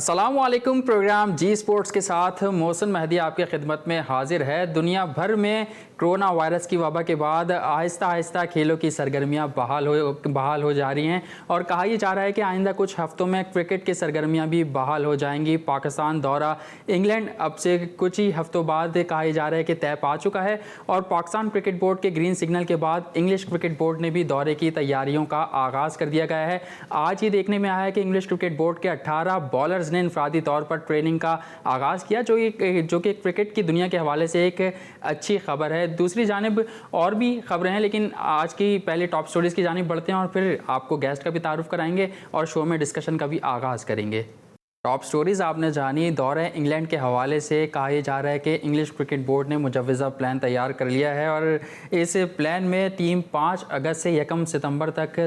अस्सलामुअलैकुम। प्रोग्राम जी स्पोर्ट्स के साथ मोहसिन मेहदी आपकी खिदमत में हाजिर है। दुनिया भर में कोरोना वायरस की वबा के बाद आहिस्ता आहिस्ता खेलों की सरगर्मियां बहाल हो जा रही हैं और कहा यह जा रहा है कि आइंदा कुछ हफ्तों में क्रिकेट की सरगर्मियां भी बहाल हो जाएंगी। पाकिस्तान दौरा इंग्लैंड अब से कुछ ही हफ्तों बाद कहा यह जा रहा है कि तय पा चुका है और पाकिस्तान क्रिकेट बोर्ड के ग्रीन सिग्नल के बाद इंग्लिश क्रिकेट बोर्ड ने भी दौरे की तैयारियों का आगाज़ कर दिया गया है। आज ही देखने में आया है कि इंग्लिश क्रिकेट बोर्ड के 18 बॉलर्स ने इनफरादी तौर पर ट्रेनिंग का आगाज़ किया, जो कि क्रिकेट की दुनिया के हवाले से एक अच्छी खबर है। दूसरी जानिब और भी खबरें हैं, लेकिन आज की पहले टॉप स्टोरीज़ की जानिब बढ़ते हैं और फिर आपको गेस्ट का भी तारुफ कराएंगे और शो में डिस्कशन का भी आगाज़ करेंगे। टॉप स्टोरीज़ आपने जानी। दौरे इंग्लैंड के हवाले से कहा यह जा रहा है कि इंग्लिश क्रिकेट बोर्ड ने मुजव्वज़ा प्लान तैयार कर लिया है और इस प्लान में टीम 5 अगस्त से 1 सितंबर तक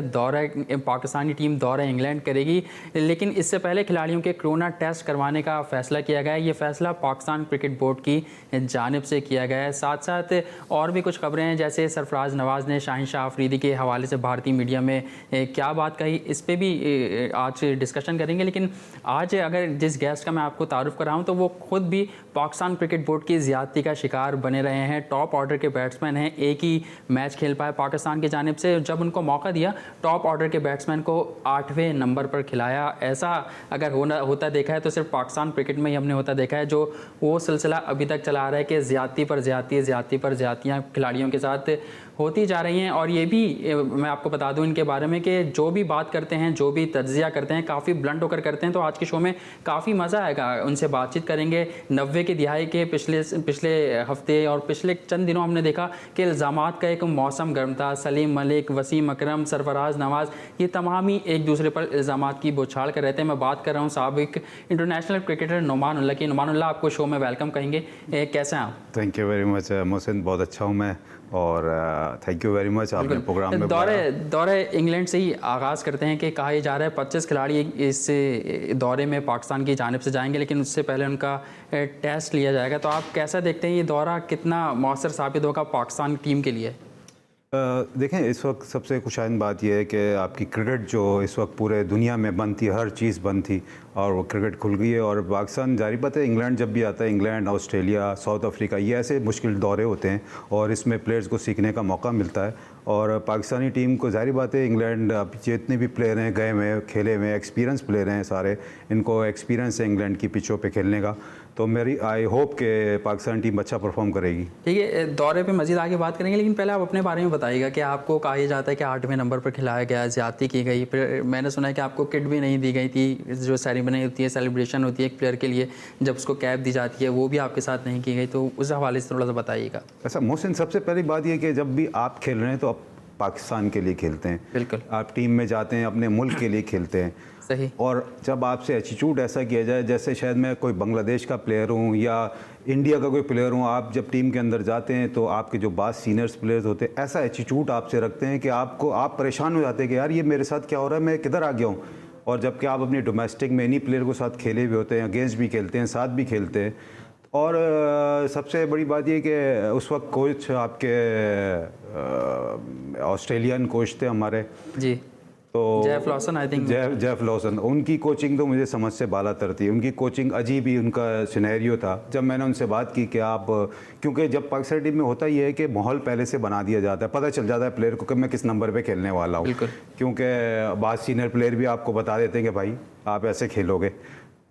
पाकिस्तानी टीम दौरा इंग्लैंड करेगी। लेकिन इससे पहले खिलाड़ियों के कोरोना टेस्ट करवाने का फ़ैसला किया गया है। ये फ़ैसला पाकिस्तान क्रिकेट बोर्ड की जानिब से किया गया है। साथ साथ और भी कुछ खबरें हैं, जैसे सरफराज नवाज़ ने शाहीन शाह अफरीदी के हवाले से भारतीय मीडिया में क्या बात कही, इस पर भी आज डिस्कशन करेंगे। लेकिन आज अगर जिस गेस्ट का मैं आपको तारुफ कर रहा हूँ तो वो खुद भी पाकिस्तान क्रिकेट बोर्ड की ज़्यादती का शिकार बने रहे हैं। टॉप ऑर्डर के बैट्समैन हैं, एक ही मैच खेल पाए पाकिस्तान की जानिब से। जब उनको मौका दिया टॉप ऑर्डर के बैट्समैन को 8वें नंबर पर खिलाया। ऐसा अगर होता देखा है तो सिर्फ पाकिस्तान क्रिकेट में ही हमने होता देखा है, जो वो सिलसिला अभी तक चला आ रहा है कि ज़्यादती पर ज़्यादतियाँ खिलाड़ियों के साथ होती जा रही हैं। और ये भी मैं आपको बता दूं इनके बारे में कि जो भी बात करते हैं, जो भी तज्ज़िया करते हैं, काफ़ी ब्लंट होकर करते हैं। तो आज के शो में काफ़ी मज़ा आएगा, उनसे बातचीत करेंगे। 90 की दिहाई के पिछले हफ्ते और पिछले चंद दिनों हमने देखा कि इल्ज़ामात का एक मौसम गर्म था। सलीम मलिक, वसीम अकरम, सरफराज नवाज़, ये तमाम ही एक दूसरे पर इल्ज़ामात की बौछार कर रहे थे। मैं बात कर रहा हूँ साबिक इंटरनेशनल क्रिकेटर नुमानुल्लाह की। नुमानुल्लाह, आपको शो में वेलकम कहेंगे। कैसे हैं आप? Thank you very much Mohsin, बहुत अच्छा हूँ मैं और थैंक यू वेरी मच आपने प्रोग्राम में दौरे इंग्लैंड से ही आगाज़ करते हैं कि कहा जा रहा है 25 खिलाड़ी इस दौरे में पाकिस्तान की जानिब से जाएंगे, लेकिन उससे पहले उनका टेस्ट लिया जाएगा। तो आप कैसा देखते हैं ये दौरा कितना मौसर साबित होगा पाकिस्तान टीम के लिए? देखें, इस वक्त सबसे खुशाइन बात यह है कि आपकी क्रिकेट जो इस वक्त पूरे दुनिया में बंद थी, हर चीज़ बंद थी और वो क्रिकेट खुल गई है। और पाकिस्तान, जारी बात है, इंग्लैंड जब भी आता है, इंग्लैंड, ऑस्ट्रेलिया, साउथ अफ्रीका, ये ऐसे मुश्किल दौरे होते हैं और इसमें प्लेयर्स को सीखने का मौका मिलता है। और पाकिस्तानी टीम को, जारी बात है, इंग्लैंड जितने भी प्लेयर हैं गए हुए, खेले हुए, एक्सपीरियंस प्लेयर हैं सारे, इनको एक्सपीरियंस है इंग्लैंड की पिचों पे खेलने का। तो मेरी आई होप कि पाकिस्तान टीम अच्छा परफॉर्म करेगी। ठीक है, दौरे पे मज़ीद आगे बात करेंगे, लेकिन पहले आप अपने बारे में बताइएगा कि आपको कहा जाता है कि 8वें नंबर पर खिलाया गया, ज़्यादती की गई, फिर मैंने सुना है कि आपको किट भी नहीं दी गई थी। जो सेरेमनी होती है, सेलिब्रेशन होती है एक प्लेयर के लिए, जब उसको कैप दी जाती है, वो भी आपके साथ नहीं की गई। तो उस हवाले से थोड़ा सा बताइएगा। ऐसा मोहसिन, सबसे पहली बात यह कि जब भी आप खेल रहे हैं तो आप पाकिस्तान के लिए खेलते हैं। बिल्कुल, आप टीम में जाते हैं, अपने मुल्क के लिए खेलते हैं। सही। और जब आपसे एटीट्यूड ऐसा किया जाए जैसे शायद मैं कोई बांग्लादेश का प्लेयर हूँ या इंडिया का कोई प्लेयर हूँ, आप जब टीम के अंदर जाते हैं तो आपके जो बास सीनियर्स प्लेयर्स होते हैं ऐसा एटीट्यूड आपसे रखते हैं कि आप परेशान हो जाते हैं कि यार ये मेरे साथ क्या हो रहा है, मैं किधर आ गया हूँ। और जबकि आप अपनी डोमेस्टिक में इन्हीं प्लेयर के साथ खेले हुए होते हैं, अगेंस्ट भी खेलते हैं, साथ भी खेलते हैं। और सबसे बड़ी बात ये कि उस वक्त कोच आपके ऑस्ट्रेलियन कोच थे हमारे जी, तो Jeff Lawson, I think Jeff Lawson. उनकी कोचिंग तो मुझे समझ से बाला तर थी। उनकी कोचिंग अजीब ही उनका सिनेरियो था। जब मैंने उनसे बात की कि आप, क्योंकि जब पाकिस्तान टीम में होता ही है कि माहौल पहले से बना दिया जाता है, पता चल जाता है प्लेयर को कि मैं किस नंबर पे खेलने वाला हूँ, क्योंकि बाद सीनियर प्लेयर भी आपको बता देते हैं कि भाई आप ऐसे खेलोगे।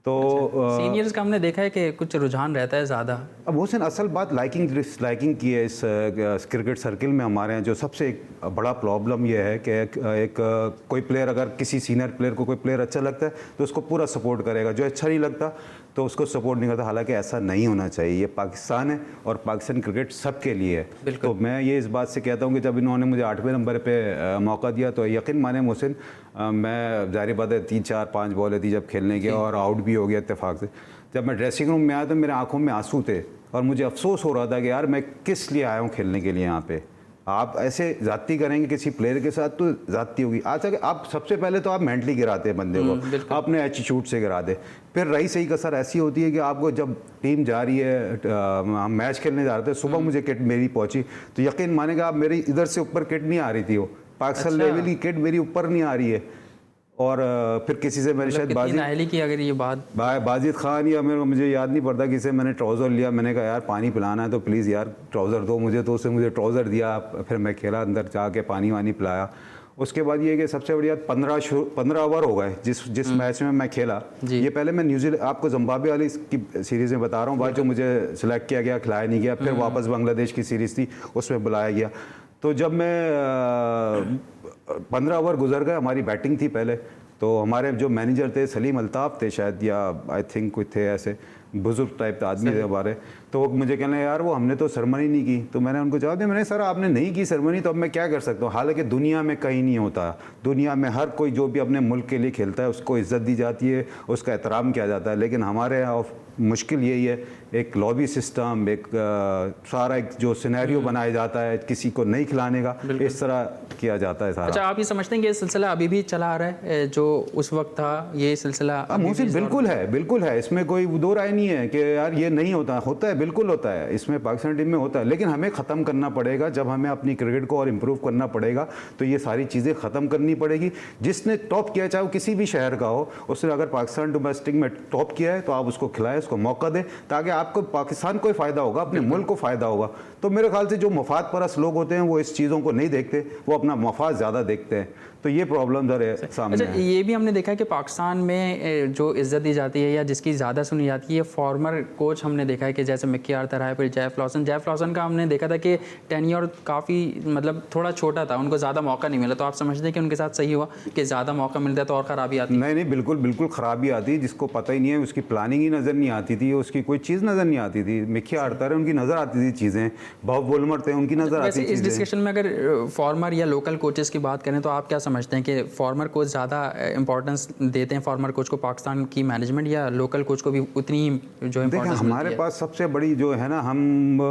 तो सीनियर्स का हमने देखा है कि कुछ रुझान रहता है ज़्यादा। अब हुसैन, असल बात लाइकिंग डिसलाइकिंग की है इस क्रिकेट सर्किल में हमारे यहाँ। जो सबसे एक बड़ा प्रॉब्लम यह है कि एक कोई प्लेयर, अगर किसी सीनियर प्लेयर को कोई प्लेयर अच्छा लगता है तो उसको पूरा सपोर्ट करेगा, जो अच्छा नहीं लगता तो उसको सपोर्ट नहीं करता। हालांकि ऐसा नहीं होना चाहिए। ये पाकिस्तान है और पाकिस्तान क्रिकेट सबके लिए है। तो मैं ये इस बात से कहता हूँ कि जब इन्होंने मुझे 8वें नंबर पे मौका दिया तो यकीन माने मोहसिन, मैं, जारी बात है, 3 4 5 बॉलें थी जब खेलने गया और आउट भी हो गया इत्तेफाक से। जब मैं ड्रेसिंग रूम में आया तो मेरे आंखों में आंसू थे और मुझे अफसोस हो रहा था कि यार मैं किस लिए आया हूँ खेलने के लिए यहाँ पे। आप ऐसे ज़्यादती करेंगे किसी प्लेयर के साथ तो ज़्यादती होगी। आज तक आप सबसे पहले तो आप मेंटली गिराते हैं बंदे को, अपने एटीट्यूड से गिरा दे। फिर रही सही कसर ऐसी होती है कि आपको जब टीम जा रही है, हम मैच खेलने जा रहे थे, सुबह मुझे किट मेरी पहुंची तो यकीन मानेगा आप, मेरी इधर से ऊपर किट नहीं आ रही थी, वो पाकिस्तान लेवल की किट मेरी ऊपर नहीं आ रही है। और फिर किसी से मैंने शायद कितनी नाअहली की अगर ये बात बाजिद खान या मेरे मुझे याद नहीं पड़ता किसे मैंने ट्राउज़र लिया, मैंने कहा यार पानी पिलाना है तो प्लीज़ यार ट्राउज़र दो मुझे, तो उसने मुझे ट्राउज़र दिया, फिर मैं खेला, अंदर जाके पानी वानी पिलाया। उसके बाद ये कि सबसे बढ़िया 15 ओवर हो गए जिस मैच में मैं खेला। ये पहले मैं न्यूजीलैंड, आपको जिम्बाब्वे वाली की सीरीज़ में बता रहा हूँ, बाद जो मुझे सिलेक्ट किया गया, खिलाया नहीं गया, फिर वापस बांग्लादेश की सीरीज़ थी उसमें बुलाया गया। तो जब मैं 15 ओवर गुजर गए, हमारी बैटिंग थी पहले, तो हमारे जो मैनेजर थे सलीम अल्ताफ़ थे शायद, या आई थिंक कोई थे ऐसे बुजुर्ग टाइप आदमी थे हमारे, तो वो मुझे कहने यार वो हमने तो सेरेमनी नहीं की। तो मैंने उनको जवाब दिया, मैंने सर आपने नहीं की सेरेमनी तो अब मैं क्या कर सकता हूँ। हालांकि दुनिया में कहीं नहीं होता, दुनिया में हर कोई जो भी अपने मुल्क के लिए खेलता है उसको इज़्ज़त दी जाती है, उसका एहतराम किया जाता है। लेकिन हमारे यहाँ मुश्किल यही है, एक लॉबी सिस्टम, एक सारा एक जो सिनेरियो बनाया जाता है किसी को नहीं खिलाने का, इस तरह किया जाता है सारा। अच्छा, आप ये समझते हैं कि ये सिलसिला अभी भी चला आ रहा है जो उस वक्त था, ये सिलसिला मोहसिन बिल्कुल है, इसमें कोई दो राय नहीं है कि यार ये नहीं होता है, बिल्कुल होता है, इसमें पाकिस्तान टीम में होता है। लेकिन हमें ख़त्म करना पड़ेगा, जब हमें अपनी क्रिकेट को और इम्प्रूव करना पड़ेगा तो ये सारी चीज़ें ख़त्म करनी पड़ेगी। जिसने टॉप किया, चाहे वो किसी भी शहर का हो, उसने अगर पाकिस्तान डोमेस्टिक में टॉप किया है तो आप उसको खिलाएं, उसको मौका दें, ताकि आपको पाकिस्तान को फ़ायदा होगा, अपने मुल्क को फ़ायदा होगा। तो मेरे ख्याल से जो मफाद परस्त लोग होते हैं वो इस चीज़ों को नहीं देखते, वो अपना मफाद ज़्यादा देखते हैं, तो ये प्रॉब्लम ज़रा सामने है। ये भी हमने देखा है कि पाकिस्तान में जो इज़्ज़त दी जाती है या जिसकी ज़्यादा सुनी जाती है, फॉर्मर कोच हमने देखा है कि जैसे मिकी आर्थर है, फिर जेफ लॉसन का हमने देखा था कि टेन्योर काफ़ी मतलब थोड़ा छोटा था, उनको ज़्यादा मौका नहीं मिला। तो आप समझते हैं कि उनके साथ सही हुआ कि ज़्यादा मौका मिलता है तो और ख़राबी आती? नहीं, बिल्कुल ख़राबी आती है। जिसको पता ही नहीं है, उसकी प्लानिंग ही नज़र नहीं आती थी, उसकी कोई चीज़ नज़र नहीं आती थी। मिकी आर्थर है, उनकी नज़र आती थी चीज़ें, बॉब वोल्मर थे, उनकी नज़र आती थी। इस डिस्कशन में अगर फॉर्मर या लोकल कोचेस की बात करें तो आप क्या समझते हैं कि फॉर्मर कोच ज़्यादा इंपॉर्टेंस देते हैं फॉर्मर कोच को पाकिस्तान की मैनेजमेंट, या लोकल कोच को भी उतनी ही जो इंपॉर्टेंस? हमारे पास सबसे बड़ी जो है ना, हम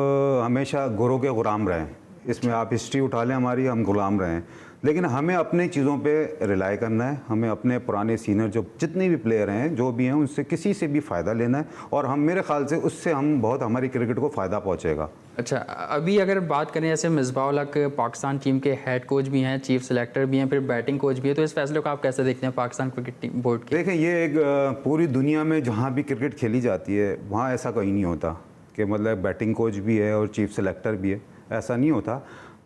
हमेशा गुरों के गुलाम रहे हैं। इसमें आप हिस्ट्री उठा लें हमारी, हम गुलाम रहे हैं। लेकिन हमें अपने चीज़ों पे रिलाई करना है, हमें अपने पुराने सीनियर जो जितने भी प्लेयर हैं, जो भी हैं, उनसे किसी से भी फ़ायदा लेना है, और हम मेरे ख्याल से उससे हम बहुत हमारी क्रिकेट को फ़ायदा पहुंचेगा। अच्छा, अभी अगर बात करें जैसे मिसबाह-उल हक पाकिस्तान टीम के हेड कोच भी हैं, चीफ सेलेक्टर भी हैं, फिर बैटिंग कोच भी है, तो इस फैसले को आप कैसे देखते हैं पाकिस्तान क्रिकेट टीम बोर्ड के? देखें, ये एक पूरी दुनिया में जहाँ भी क्रिकेट खेली जाती है वहाँ ऐसा कहीं नहीं होता कि मतलब बैटिंग कोच भी है और चीफ सेलेक्टर भी है, ऐसा नहीं होता।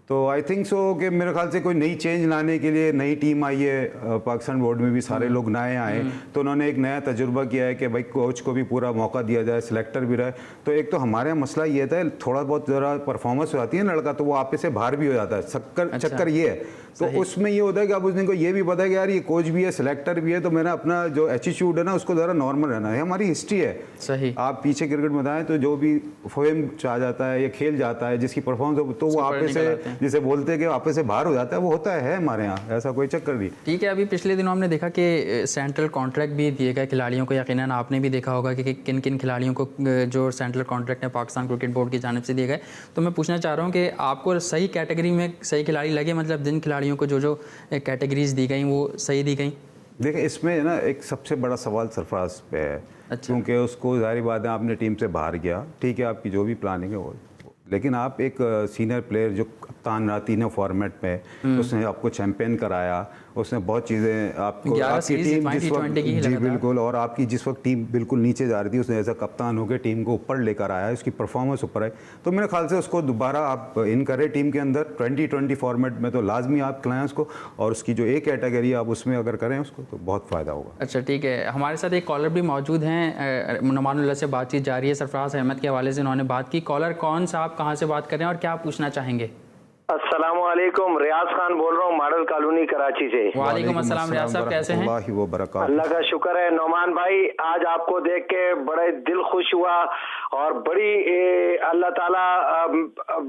तो आई थिंक सो कि मेरे ख्याल से कोई नई चेंज लाने के लिए नई टीम आई है, पाकिस्तान बोर्ड में भी सारे लोग नए आए, तो उन्होंने एक नया तजुर्बा किया है कि भाई कोच को भी पूरा मौका दिया जाए, सिलेक्टर भी रहे। तो एक तो हमारे यहाँ मसला ये था, थोड़ा बहुत ज़रा परफॉर्मेंस हो जाती है ना लड़का, तो वो आप से बाहर भी हो जाता है। चक्कर ये है, तो उसमें ये होता है कि अब उस दिन को ये भी पता है कि यार ये कोच भी है, सिलेक्टर भी है, तो मेरा अपना जो एटीट्यूड है ना उसको ज़रा नॉर्मल रहना है। हमारी हिस्ट्री है, सही। आप पीछे क्रिकेट में बताएं तो जो भी फेम चाह जाता है या खेल जाता है, जिसकी परफॉर्मेंस तो वो आप से जिसे बोलते हैं कि आप से बाहर हो जाता है, वो होता है हमारे यहाँ, ऐसा कोई चक्कर नहीं। ठीक है, अभी पिछले दिनों हमने देखा कि सेंट्रल कॉन्ट्रैक्ट भी दिए गए खिलाड़ियों को। यकीनन आपने भी देखा होगा कि किन किन खिलाड़ियों को जो सेंट्रल कॉन्ट्रैक्ट है पाकिस्तान क्रिकेट बोर्ड की जानिब से दिए गए। तो मैं पूछना चाह रहा हूँ कि आपको सही कैटेगरी में सही खिलाड़ी लगे, मतलब जिन खिलाड़ियों को जो कैटेगरीज दी गई वो सही दी गई? देखिए, इसमें ना एक सबसे बड़ा सवाल सरफराज पे है। अच्छा। क्योंकि उसको जाहिर बात है आपने टीम से बाहर गया, ठीक है, आपकी जो भी प्लानिंग है वो, लेकिन आप एक सीनियर प्लेयर जो कप्तान रहा तीनों फॉर्मेट में, उसने आपको चैंपियन कराया, उसने बहुत चीज़ें आपको, आपकी टीम जिस वक्त, जी बिल्कुल, और आपकी जिस वक्त टीम बिल्कुल नीचे जा रही थी, उसने ऐसा कप्तान होकर टीम को ऊपर लेकर आया, उसकी परफॉर्मेंस ऊपर आई। तो मेरे ख्याल से उसको दोबारा आप इन करें टीम के अंदर 2020 फॉर्मेट में, तो लाजमी आप खिलाएं उसको, और उसकी जो एक कैटेगरी आप उसमें अगर करें उसको तो बहुत फ़ायदा होगा। अच्छा, ठीक है, हमारे साथ एक कॉलर भी मौजूद हैं, नुमानुल्लाह से बातचीत जारी है। सरफराज अहमद के हवाले से उन्होंने बात की। कॉलर कौन सा, आप कहाँ से बात कर रहे हैं और क्या पूछना चाहेंगे? अस्सलामुअलैकुम, रियाज खान बोल रहा हूँ, मॉडल कॉलोनी कराची से। वालेकुम अस्सलाम रियाज साहब, कैसे हैं? अल्लाह का शुक्र है। नौमान भाई, आज आपको देख के बड़े दिल खुश हुआ, और बड़ी अल्लाह ताला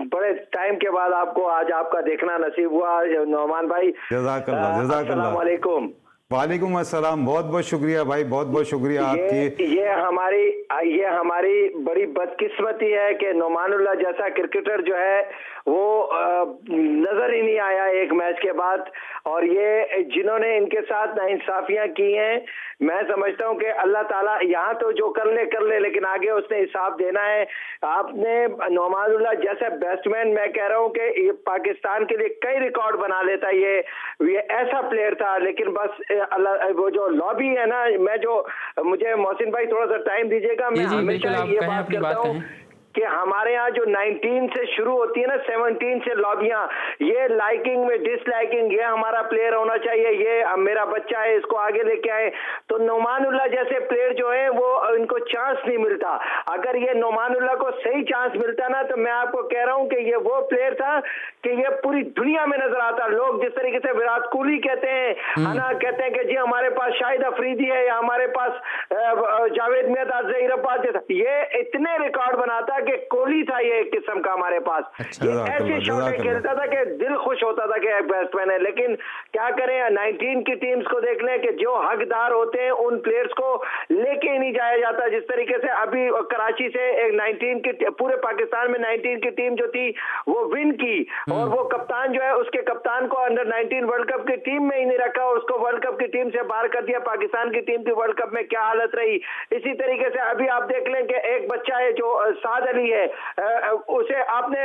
बड़े टाइम के बाद आपको आज आपका देखना नसीब हुआ नौमान भाई। जज़ाकल्लाह, जज़ाकल्लाह। अस्सलाम वालेकुम। वालेकुम अस्सलाम, बहुत बहुत शुक्रिया भाई, बहुत बहुत शुक्रिया आपकी। ये हमारी बड़ी बदकिस्मती है कि नौमानुल्लाह जैसा क्रिकेटर जो है वो नजर ही नहीं आया एक मैच के बाद। और ये जिन्होंने इनके साथ नाइंसाफियां की हैं, मैं समझता हूं कि अल्लाह ताला यहाँ तो जो कर ले, लेकिन आगे उसने हिसाब देना है। आपने नौमानुल्लाह जैसे बैट्समैन, मैं कह रहा हूं कि ये पाकिस्तान के लिए कई रिकॉर्ड बना लेता। ये ऐसा प्लेयर था, लेकिन बस अल्लाह, वो जो लॉबी है ना, मुझे मोहसिन भाई थोड़ा सा टाइम दीजिएगा। मैं हमेशा ये बात करता हूँ कि हमारे यहाँ जो 19 से शुरू होती है ना, 17 से लॉबियां, ये लाइकिंग में डिसलाइकिंग, ये हमारा प्लेयर होना चाहिए, ये मेरा बच्चा है, इसको आगे लेके आए। तो नौमानुल्लाह जैसे प्लेयर जो है वो इनको चांस नहीं मिलता। अगर ये नौमानुल्लाह को सही चांस मिलता ना, तो मैं आपको कह रहा हूं कि ये वो प्लेयर था कि ये पूरी दुनिया में नजर आता। लोग जिस तरीके से विराट कोहली कहते हैं, है ना, कहते हैं कि जी हमारे पास शाहिद अफरीदी है या हमारे पास जावेद मियां, जहीर अब्बास, ये इतने रिकॉर्ड बनाता कि कोहली था ये एक किस्म का हमारे पास। ये ऐसी शॉटें खेलता था कि दिल खुश होता था कि एक बैट्समैन है। लेकिन क्या करें, 19 की टीम्स को देख लें कि जो हकदार होते हैं उन प्लेयर्स को लेके ही नहीं जाया जाता। जिस तरीके से अभी कराची से एक 19 की, पूरे पाकिस्तान में 19 की टीम जो थी वो विन की, और वो कप्तान जो है, उसके कप्तान को अंडर 19 वर्ल्ड कप की टीम में ही नहीं रखा, उसको वर्ल्ड कप की टीम से बाहर कर दिया। पाकिस्तान की टीम की वर्ल्ड कप में क्या हालत रही। इसी तरीके से अभी आप देख लें कि एक बच्चा है जो साद अली है, उसे आपने,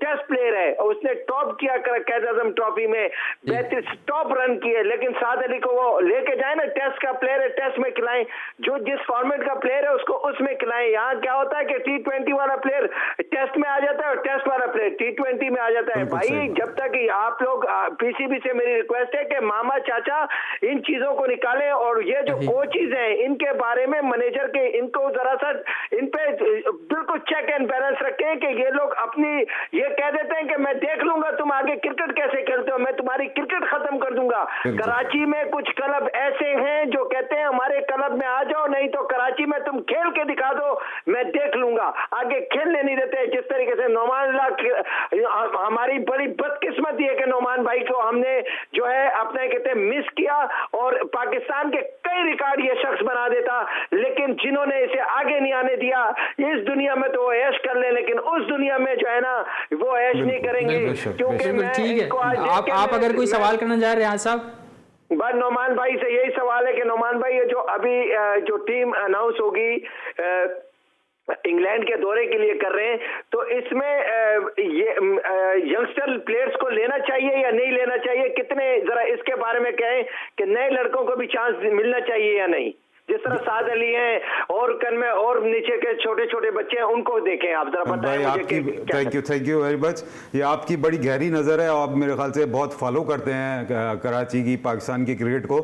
टेस्ट प्लेयर है, उसने टॉप किया कैद-ए-आज़म ट्रॉफी में, 32 टॉप रन किए। लेकिन साद अली को वो लेके जाए ना, टेस्ट का प्लेयर है, टेस्ट में खिलाएं, जो जिस फॉर्मेट का प्लेयर है उसको उसमें खिलाएं। यहाँ क्या होता है कि T20 वाला प्लेयर टेस्ट में आ जाता है और टेस्ट वाला प्लेयर T20 में आ जाता है। भाई जब तक आप लोग, पीसीबी से मेरी रिक्वेस्ट है कि मामा चाचा इन चीजों को निकालें, और ये जो कोचेज हैं इनके बारे में, मैनेजर के, इनको जरा सा इन पे बिल्कुल चेक एंड बैलेंस रखें कि ये लोग अपनी ये कह देते हैं कि मैं देख लूंगा तुम आगे क्रिकेट कैसे खेलते हो, मैं तुम्हारी क्रिकेट खत्म कर दूंगा। कराची में कुछ क्लब ऐसे हैं जो कहते हैं हमारे क्लब में आ जाओ, नहीं तो कराची में तुम खेल के दिखा दो, मैं देख लूंगा। आगे खेलने नहीं देते। जिस तरीके से नौमान, हमारी बड़ी बदकिस्मती है कि नौमान भाई को हमने जो है अपने कहते मिस किया, और पाकिस्तान के कई रिकॉर्ड ये शख्स बना देता, लेकिन जिन्होंने इसे आगे नहीं आने दिया। इस दुनिया में तो वो ऐश कर ले, लेकिन उस दुनिया में जो है ना वो ऐश नहीं करेंगे। क्योंकि मैं इनको आप अगर कोई सवाल करना चाह रहे हैं रियाज साहब। बस नौमान भाई से यही सवाल है कि नौमान भाई, ये जो अभी जो टीम अनाउंस होगी इंग्लैंड के दौरे के लिए कर रहे हैं, तो इसमें ये यंगस्टर प्लेयर्स को लेना चाहिए या नहीं लेना चाहिए, कितने, जरा इसके बारे में कहें कि नए लड़कों को भी चांस मिलना चाहिए या नहीं। जिस तरह साद अली हैं और कन में और नीचे के छोटे छोटे बच्चे हैं, उनको देखें आप, जरा बताएं मुझे। Thank you very much. ये आपकी बड़ी गहरी नज़र है, आप मेरे ख्याल से बहुत फॉलो करते हैं कराची की, पाकिस्तान की क्रिकेट को।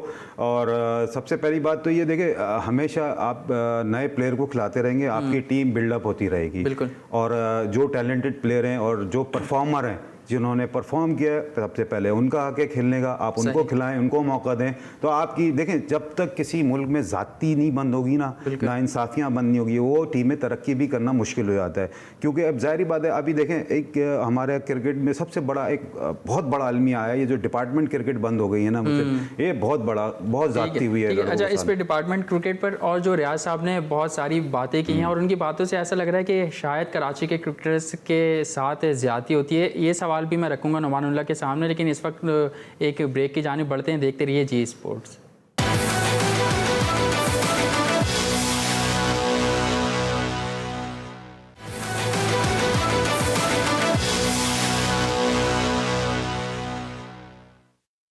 और सबसे पहली बात तो ये देखें, हमेशा आप नए प्लेयर को खिलाते रहेंगे, आपकी टीम बिल्डअप होती रहेगी। और जो टैलेंटेड प्लेयर हैं और जो परफॉर्मर हैं, जिन्होंने परफॉर्म किया, सबसे पहले उनका हक है खेलने का, आप उनको खिलाएं, उनको मौका दें। तो आपकी देखें, जब तक किसी मुल्क में जाती नहीं बंद होगी ना, नाइंसाफियाँ बंद नहीं होगी, वो टीमें तरक्की भी करना मुश्किल हो जाता है। क्योंकि अब जाहिर बात है, अभी देखें, एक हमारे क्रिकेट में सबसे बड़ा, एक बहुत बड़ा अलमिया आया, ये जो डिपार्टमेंट क्रिकेट बंद हो गई है ना, मुझे ये बहुत बड़ा, बहुत जाती हुई है। अच्छा, इस पर डिपार्टमेंट क्रिकेट पर और जो रियाज साहब ने बहुत सारी बातें की हैं, और उनकी बातों से ऐसा लग रहा है कि शायद कराची के क्रिकेटर्स के साथ ज्यादती होती है। ये सवाल भी मैं रखूंगा नौमानुल्लाह के सामने, लेकिन इस वक्त एक ब्रेक की जानिब बढ़ते हैं। देखते रहिए जी स्पोर्ट्स।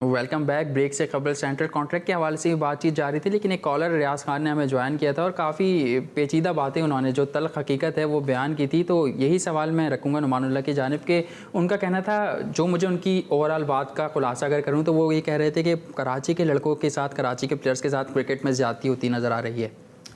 Welcome back. ब्रेक से कबल सेंट्रल कॉन्ट्रैक्ट के हवाले से भी बातचीत जारी थी, लेकिन एक कॉलर रियाज खान ने हमें ज्वाइन किया था और काफ़ी पेचीदा बातें उन्होंने, जो तल्ख हकीकत है, वो बयान की थी। तो यही सवाल मैं रखूँगा नौमानुल्लाह की जानिब के। उनका कहना था, जो मुझे उनकी ओवरऑल बात का खुलासा अगर करूँ, तो वो ये कह रहे थे कि कराची के लड़कों के साथ, कराची के प्लेयर्स के साथ क्रिकेट में ज़्यादती होती नज़र आ रही है।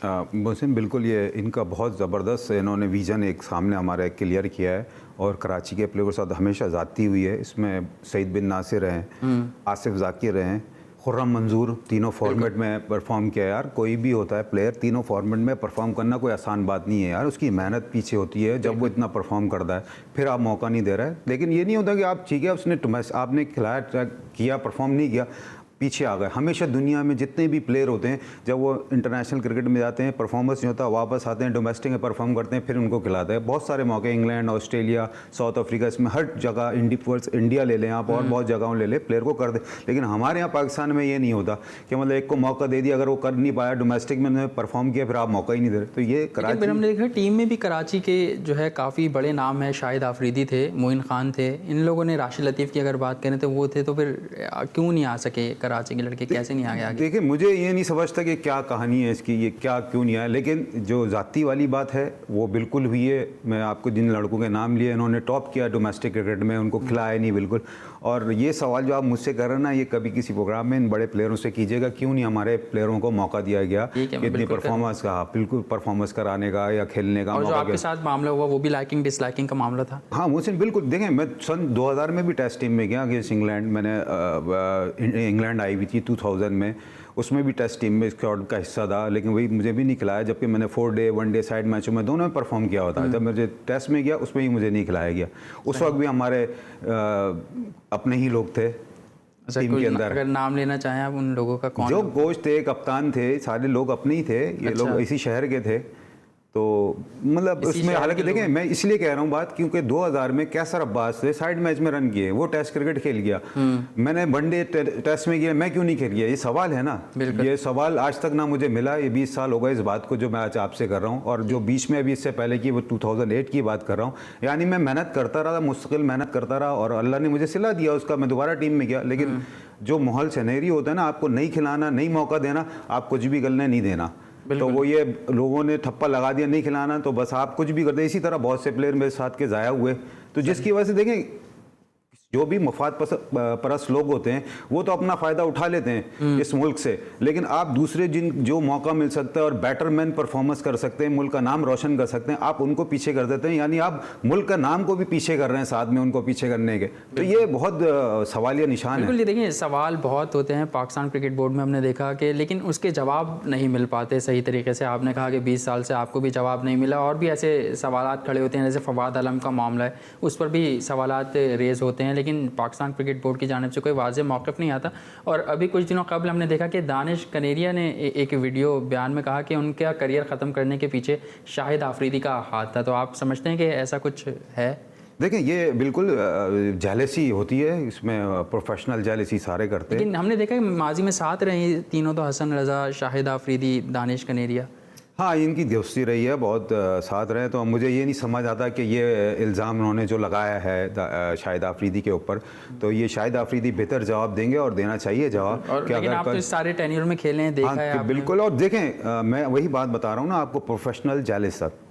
मोहसिन, बिल्कुल ये इनका बहुत ज़बरदस्त, इन्होंने विज़न एक सामने हमारा क्लियर किया है, और कराची के प्लेयर के साथ हमेशा ज़ाती हुई है। इसमें सईद बिन नासिर हैं, आसिफ जाकिर हैं, खुर्रम मंजूर, तीनों फॉर्मेट में परफॉर्म किया। यार कोई भी होता है प्लेयर, तीनों फॉर्मेट में परफॉर्म करना कोई आसान बात नहीं है यार, उसकी मेहनत पीछे होती है। जब वो इतना परफॉर्म करता है, फिर आप मौका नहीं दे रहे हैं। लेकिन ये नहीं होता कि आप, ठीक है, उसने आपने खिलाया, किया, परफॉर्म नहीं किया, पीछे आ गए। हमेशा दुनिया में जितने भी प्लेयर होते हैं जब वो इंटरनेशनल क्रिकेट में जाते हैं, परफॉर्मेंस नहीं होता, वापस आते हैं डोमेस्टिक में परफॉर्म करते हैं, फिर उनको खिलाते हैं। बहुत सारे मौके इंग्लैंड, ऑस्ट्रेलिया, साउथ अफ्रीका, इसमें हर जगह इंडिया ले लें आप और बहुत जगहों ले लें, प्लेयर को कर दें। लेकिन हमारे यहाँ पाकिस्तान में ये नहीं होता कि मतलब एक को मौका दे दिया, अगर वो कर नहीं पाया डोमेस्टिक में उन्होंने परफॉर्म किया, फिर आप मौका ही नहीं दे रहे। तो ये कराची, फिर हमने देखा टीम में भी कराची के जो है काफ़ी बड़े नाम है, शाहिद आफरीदी थे, मोइन खान थे, इन लोगों ने, राशिद लतीफ़ की अगर बात करें तो वो थे, तो फिर क्यों नहीं आ सके कराची के लड़के, कैसे नहीं आगे? देखिए मुझे ये नहीं समझता कि क्या कहानी है इसकी, ये क्या क्यों नहीं आया, लेकिन जो ज़ाती वाली बात है वो बिल्कुल हुई है। मैं आपको जिन लड़कों के नाम लिए इन्होंने टॉप किया डोमेस्टिक क्रिकेट में, उनको खिलाया नहीं बिल्कुल। और ये सवाल जो आप मुझसे कर रहे हैं ना, ये कभी किसी प्रोग्राम में इन बड़े प्लेयरों से कीजिएगा, क्यों नहीं हमारे प्लेयरों को मौका दिया गया इतनी परफॉर्मेंस का, बिल्कुल परफॉर्मेंस कराने का या खेलने का। और जो आपके साथ मामला हुआ वो भी लाइकिंग डिसलाइकिंग का मामला था। हाँ मोहसिन, बिल्कुल। देखें मैं सन 2000 में भी टेस्ट टीम में गया अगेंस्ट इंग्लैंड, मैंने इंग्लैंड आई हुई थी 2000 में, उसमें भी टेस्ट टीम में स्क्वाड का हिस्सा था, लेकिन वही मुझे भी नहीं खिलाया, जबकि मैंने 4 डे 1 डे साइड मैचों में दोनों में परफॉर्म किया होता। जब मुझे टेस्ट में गया उसमें ही मुझे नहीं खिलाया गया। उस वक्त भी हमारे अपने ही लोग थे टीम के अंदर। अगर नाम लेना चाहें आप उन लोगों का, कौन? जो कोच थे, कप्तान थे, सारे लोग अपने ही थे, ये लोग इसी शहर के थे। तो मतलब उसमें हालांकि देखें मैं इसलिए कह रहा हूँ बात, क्योंकि 2000 में कैसर अब्बास ने साइड मैच में रन किए, वो टेस्ट क्रिकेट खेल गया, मैंने वनडे टेस्ट में किया, मैं क्यों नहीं खेल गया? ये सवाल है ना, ये सवाल आज तक ना मुझे मिला। ये 20 साल हो गए इस बात को जो मैं आज आपसे कर रहा हूँ, और जो बीच में अभी इससे पहले की वो 2008 की बात कर रहा हूँ। यानी मैं मेहनत करता रहा, मुस्तकिल मेहनत करता रहा, और अल्लाह ने मुझे सिला दिया उसका, मैं दोबारा टीम में गया। लेकिन जो माहौल सिनेरियो होता है ना, आपको नहीं खिलाना, नहीं मौका देना, आप कुछ भी गलने नहीं देना, तो वो ये लोगों ने ठप्पा लगा दिया नहीं खिलाना, तो बस आप कुछ भी कर दे। इसी तरह बहुत से प्लेयर मेरे साथ के ज़ाया हुए, तो जिसकी वजह से देखें जो भी मफाद परस्त लोग होते हैं वो तो अपना फ़ायदा उठा लेते हैं इस मुल्क से, लेकिन आप दूसरे जो मौका मिल सकता है और बैटरमैन परफॉर्मेंस कर सकते हैं, मुल्क का नाम रोशन कर सकते हैं, आप उनको पीछे कर देते हैं। यानी आप मुल्क का नाम को भी पीछे कर रहे हैं साथ में उनको पीछे करने के, तो ये बहुत सवालिया निशान है। देखिए सवाल बहुत होते हैं पाकिस्तान क्रिकेट बोर्ड में, हमने देखा कि लेकिन उसके जवाब नहीं मिल पाते सही तरीके से। आपने कहा कि 20 साल से आपको भी जवाब नहीं मिला, और भी ऐसे सवालात खड़े होते हैं, जैसे फवाद आलम का मामला है, उस पर भी सवालात रेज होते हैं, लेकिन पाकिस्तान क्रिकेट बोर्ड की जानिब से कोई वाज़ेह मौक़िफ़ नहीं आता। और अभी कुछ दिनों कबल हमने देखा कि दानिश कनेरिया ने एक वीडियो बयान में कहा कि उनका करियर ख़त्म करने के पीछे शाहिद आफरीदी का हाथ था। तो आप समझते हैं कि ऐसा कुछ है? देखें ये बिल्कुल जेलसी होती है, इसमें प्रोफेशनल जेलसी सारे करते हैं। लेकिन हमने देखा कि माजी में साथ रहे तीनों, तो हसन रज़ा, शाहिद आफरीदी, दानिश कनेरिया। हाँ इनकी दोस्ती रही है, बहुत साथ रहे। तो मुझे ये नहीं समझ आता कि ये इल्ज़ाम उन्होंने जो लगाया है शाहिद आफरीदी के ऊपर, तो ये शाहिद आफरीदी बेहतर जवाब देंगे और देना चाहिए जवाब। और लेकिन आप तो इस सारे टेन्योर में खेले हैं, देखा है आपने। बिल्कुल। और देखें मैं वही बात बता रहा हूँ ना आपको, प्रोफेशनल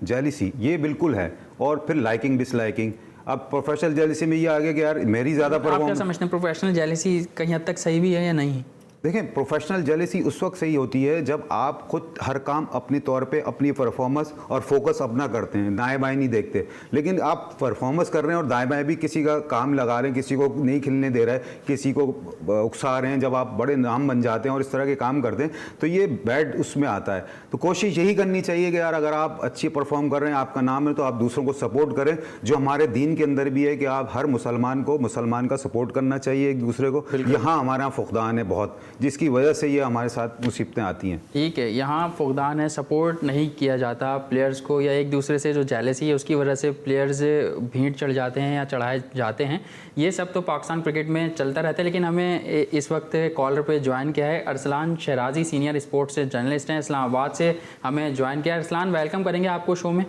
जेलसी ये बिल्कुल है, और फिर लाइकिंग डिसलाइकिंग। अब प्रोफेशनल जेलसी में ये आ गया कि यार मेरी ज़्यादा आप क्या समझते हैं, प्रोफेशनल जेलसी कहीं हद तक सही भी है या नहीं? देखें प्रोफेशनल जेलसी उस वक्त सही होती है जब आप खुद हर काम अपनी तौर पे अपनी परफॉर्मेंस और फोकस अपना करते हैं, दाएं बाएं नहीं देखते। लेकिन आप परफॉर्मेंस कर रहे हैं और दाएं बाएं भी किसी का काम लगा रहे हैं, किसी को नहीं खिलने दे रहा है, किसी को उकसा रहे हैं, जब आप बड़े नाम बन जाते हैं और इस तरह के काम करते हैं तो ये बैड उसमें आता है। तो कोशिश यही करनी चाहिए कि यार अगर आप अच्छी परफॉर्म कर रहे हैं, आपका नाम है, तो आप दूसरों को सपोर्ट करें, जो हमारे दीन के अंदर भी है कि आप हर मुसलमान का सपोर्ट करना चाहिए एक दूसरे को। यहाँ हमारे यहाँ फुकदान है बहुत, जिसकी वजह से ये हमारे साथ मुसीबतें आती हैं। ठीक है, यहाँ फुकदान है, सपोर्ट नहीं किया जाता प्लेयर्स को, या एक दूसरे से जो जेलसी है उसकी वजह से प्लेयर्स भीड़ चढ़ जाते हैं या चढ़ाए जाते हैं। ये सब तो पाकिस्तान क्रिकेट में चलता रहता है। लेकिन हमें इस वक्त कॉलर पे ज्वाइन किया है अरसलान शहराजी, सीनियर स्पोर्ट्स जर्नलिस्ट हैं, इस्लामाबाद से हमें ज्वाइन किया। अरसलान वेलकम करेंगे आपको शो में।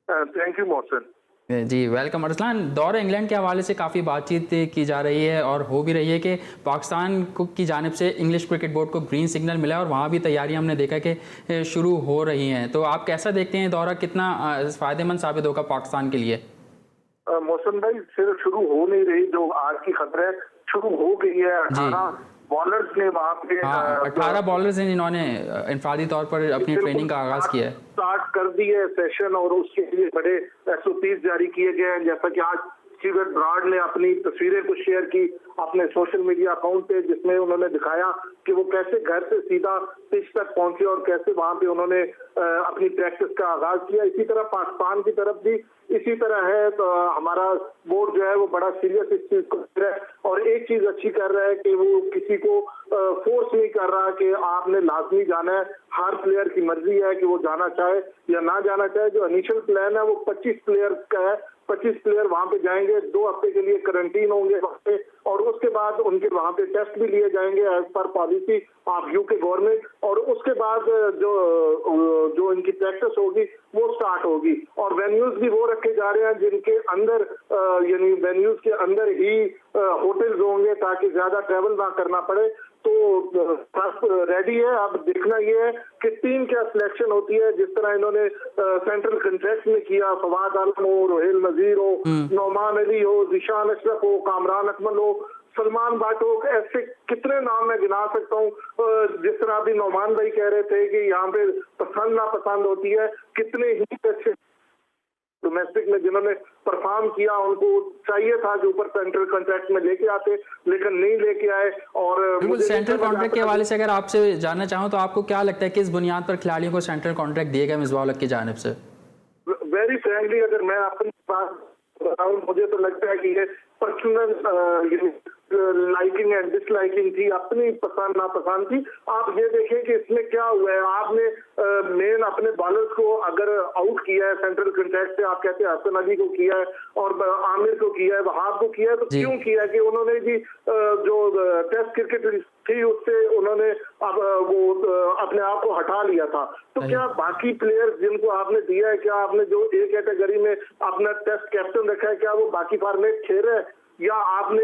Thank you Mohsin ji welcome. Arsalan, दौरे इंग्लैंड के हवाले से काफ़ी बातचीत की जा रही है और हो भी रही है कि पाकिस्तान की जानिब से इंग्लिश क्रिकेट बोर्ड को ग्रीन सिग्नल मिला और वहाँ भी तैयारियां हमने देखा कि शुरू हो रही हैं। तो आप कैसा देखते हैं दौरा, कितना फ़ायदेमंद साबित होगा पाकिस्तान के लिए? मौसम भाई सिर्फ शुरू हो नहीं रही, जो आज की खबर है शुरू हो गई है। 18 बॉलर्स ने वहाँ पे 18 बॉलर्स हैं जिन्होंने इनफरादी तौर पर अपनी ट्रेनिंग का आगाज किया है, स्टार्ट कर दी है सेशन, और उसके लिए बड़े SOPs जारी किए गए हैं। जैसा कि आज स्टीवर्ट ब्राड ने अपनी तस्वीरें कुछ शेयर की अपने सोशल मीडिया अकाउंट पे, जिसमें उन्होंने दिखाया कि वो कैसे घर से सीधा पिच तक पहुंचे और कैसे वहां पे उन्होंने अपनी प्रैक्टिस का आगाज किया। इसी तरह पाकिस्तान की तरफ भी इसी तरह है तो हमारा बोर्ड जो है वो बड़ा सीरियस इस चीज को ले रहा है और एक चीज अच्छी कर रहा है कि वो किसी को फोर्स नहीं कर रहा कि आपने लाजमी जाना है। हर प्लेयर की मर्जी है कि वो जाना चाहे या ना जाना चाहे। जो इनिशियल प्लान है वो 25 प्लेयर का है। 25 प्लेयर वहां पे जाएंगे, 2 हफ्ते के लिए क्वारंटीन होंगे वहां पे और उसके बाद उनके वहां पे टेस्ट भी लिए जाएंगे as per policy of UK government. और उसके बाद जो इनकी प्रैक्टिस होगी वो स्टार्ट होगी और वेन्यूज भी वो रखे जा रहे हैं जिनके अंदर यानी वेन्यूज के अंदर ही होटल्स होंगे ताकि ज्यादा ट्रेवल ना करना पड़े। तो रेडी है। अब देखना ये है कि टीम क्या सिलेक्शन होती है। जिस तरह इन्होंने सेंट्रल कॉन्ट्रैक्ट में किया, फवाद आलम हो, रोहेल नजीर हो, नौमान अली हो, जिशान अशरफ हो, कामरान अकमल हो, सलमान बाटो, ऐसे कितने नाम मैं गिना सकता हूँ। जिस तरह अभी नौमान भाई कह रहे थे कि यहाँ पे पसंद नापसंद होती है, कितने ही अच्छे डोमेस्टिक में जिन्होंने परफॉर्म किया उनको चाहिए था कि ऊपर सेंट्रल कॉन्ट्रैक्ट में लेके आते, लेकिन नहीं लेके आए। और बिल्कुल सेंट्रल कॉन्ट्रैक्ट के हवाले से अगर आपसे जानना चाहूँ तो आपको क्या लगता है किस बुनियाद पर खिलाड़ियों को सेंट्रल कॉन्ट्रैक्ट दिए गए मिसबाह उल हक की जानिब से? वेरी फ्रैंकली अगर मैं अपनी बात बताऊं, मुझे तो लगता है कि ये पर्सनल लाइकिंग एंड डिसलाइकिंग थी, अपनी पसंद नापसंद थी। आप ये देखें कि इसमें क्या हुआ है। आपने मेन अपने बॉलर्स को अगर आउट किया है सेंट्रल कॉन्ट्रैक्ट से, आप कहते हैं हसन अली को किया है और आमिर को किया है, वहाब को किया है, तो क्यों किया है कि उन्होंने भी जो टेस्ट क्रिकेट थी उससे उन्होंने अब वो अपने आप को हटा लिया था। तो क्या बाकी प्लेयर जिनको आपने दिया है, क्या आपने जो ए कैटेगरी में अपना टेस्ट कैप्टन रखा है, क्या वो बाकी फॉर्मेट खेल रहे हैं? या आपने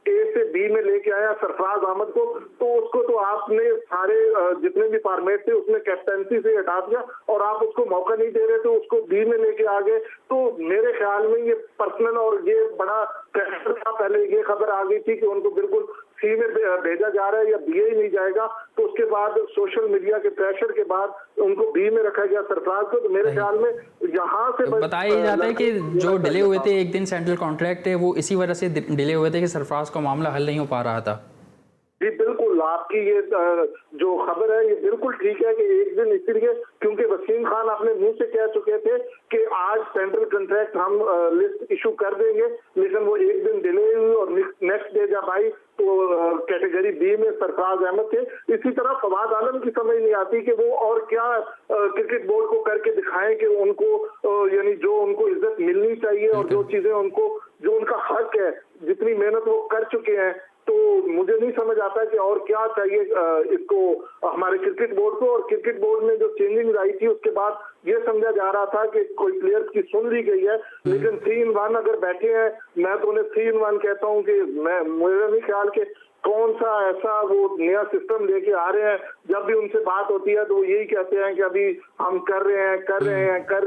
ए से बी में लेके आया सरफराज अहमद को, तो उसको तो आपने सारे जितने भी फॉर्मेट थे उसमें कैप्टनसी से हटा दिया और आप उसको मौका नहीं दे रहे थे, उसको बी में लेके आ गए। तो मेरे ख्याल में ये पर्सनल और ये बड़ा प्रेशर था। पहले ये खबर आ गई थी कि उनको बिल्कुल सी में भेजा जा रहा है या बी ही नहीं जाएगा, तो उसके बाद सोशल मीडिया के प्रेशर के बाद उनको बी में रखा गया सरफराज को। तो मेरे ख्याल में यहाँ से बताया जाता है कि जो डिले हुए थे एक दिन सेंट्रल कॉन्ट्रैक्ट है वो इसी वजह से डिले हुए थे कि सरफराज का मामला हल नहीं हो पा रहा था। जी बिल्कुल, आपकी ये जो खबर है ये बिल्कुल ठीक है कि एक दिन इसलिए क्योंकि वसीम खान अपने मुंह से कह चुके थे कि आज सेंट्रल कॉन्ट्रैक्ट हम लिस्ट इशू कर देंगे, लेकिन वो एक दिन डिले हुई और नेक्स्ट डे जब आई तो कैटेगरी बी में सरफराज अहमद थे। इसी तरह फवाद आलम की समझ नहीं आती कि वो और क्या क्रिकेट बोर्ड को करके दिखाएं कि उनको यानी जो उनको इज्जत मिलनी चाहिए और जो चीजें उनको जो उनका हक है, जितनी मेहनत वो कर चुके हैं। तो मुझे नहीं समझ आता कि और क्या चाहिए इसको हमारे क्रिकेट बोर्ड को। और क्रिकेट बोर्ड में जो चेंजिंग आई थी उसके बाद ये समझा जा रहा था कि कोई प्लेयर्स की सुन ली गई है, लेकिन 3-in-1 अगर बैठे हैं, मैं तो उन्हें 3-in-1 कहता हूं कि मुझे नहीं ख्याल के कौन सा ऐसा वो नया सिस्टम लेके आ रहे हैं। जब भी उनसे बात होती है तो वो यही कहते हैं कि अभी हम कर रहे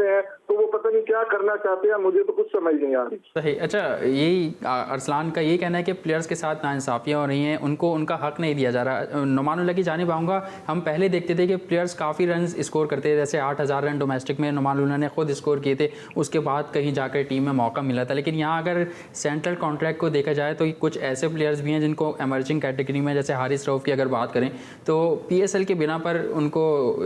हैं, तो वो पता नहीं क्या करना चाहते हैं, मुझे तो कुछ समझ नहीं आ रही। सही। अच्छा, यही अरसलान का यही कहना है कि प्लेयर्स के साथ नाइंसाफियाँ हो रही हैं, उनको उनका हक नहीं दिया जा रहा। नौमान उल हक की जानिब आऊँगा, हम पहले देखते थे कि प्लेयर्स काफ़ी रन स्कोर करते थे, जैसे 8000 रन डोमेस्टिक में नौमान उल हक ने खुद स्कोर किए थे, उसके बाद कहीं जाकर टीम में मौका मिला था। लेकिन यहाँ अगर सेंट्रल कॉन्ट्रैक्ट को देखा जाए तो कुछ ऐसे प्लेयर्स भी हैं जिनको एमर्जिंग कैटेगरी में, जैसे हारिस रऊफ की अगर बात करें तो PSL के बिना पर उनको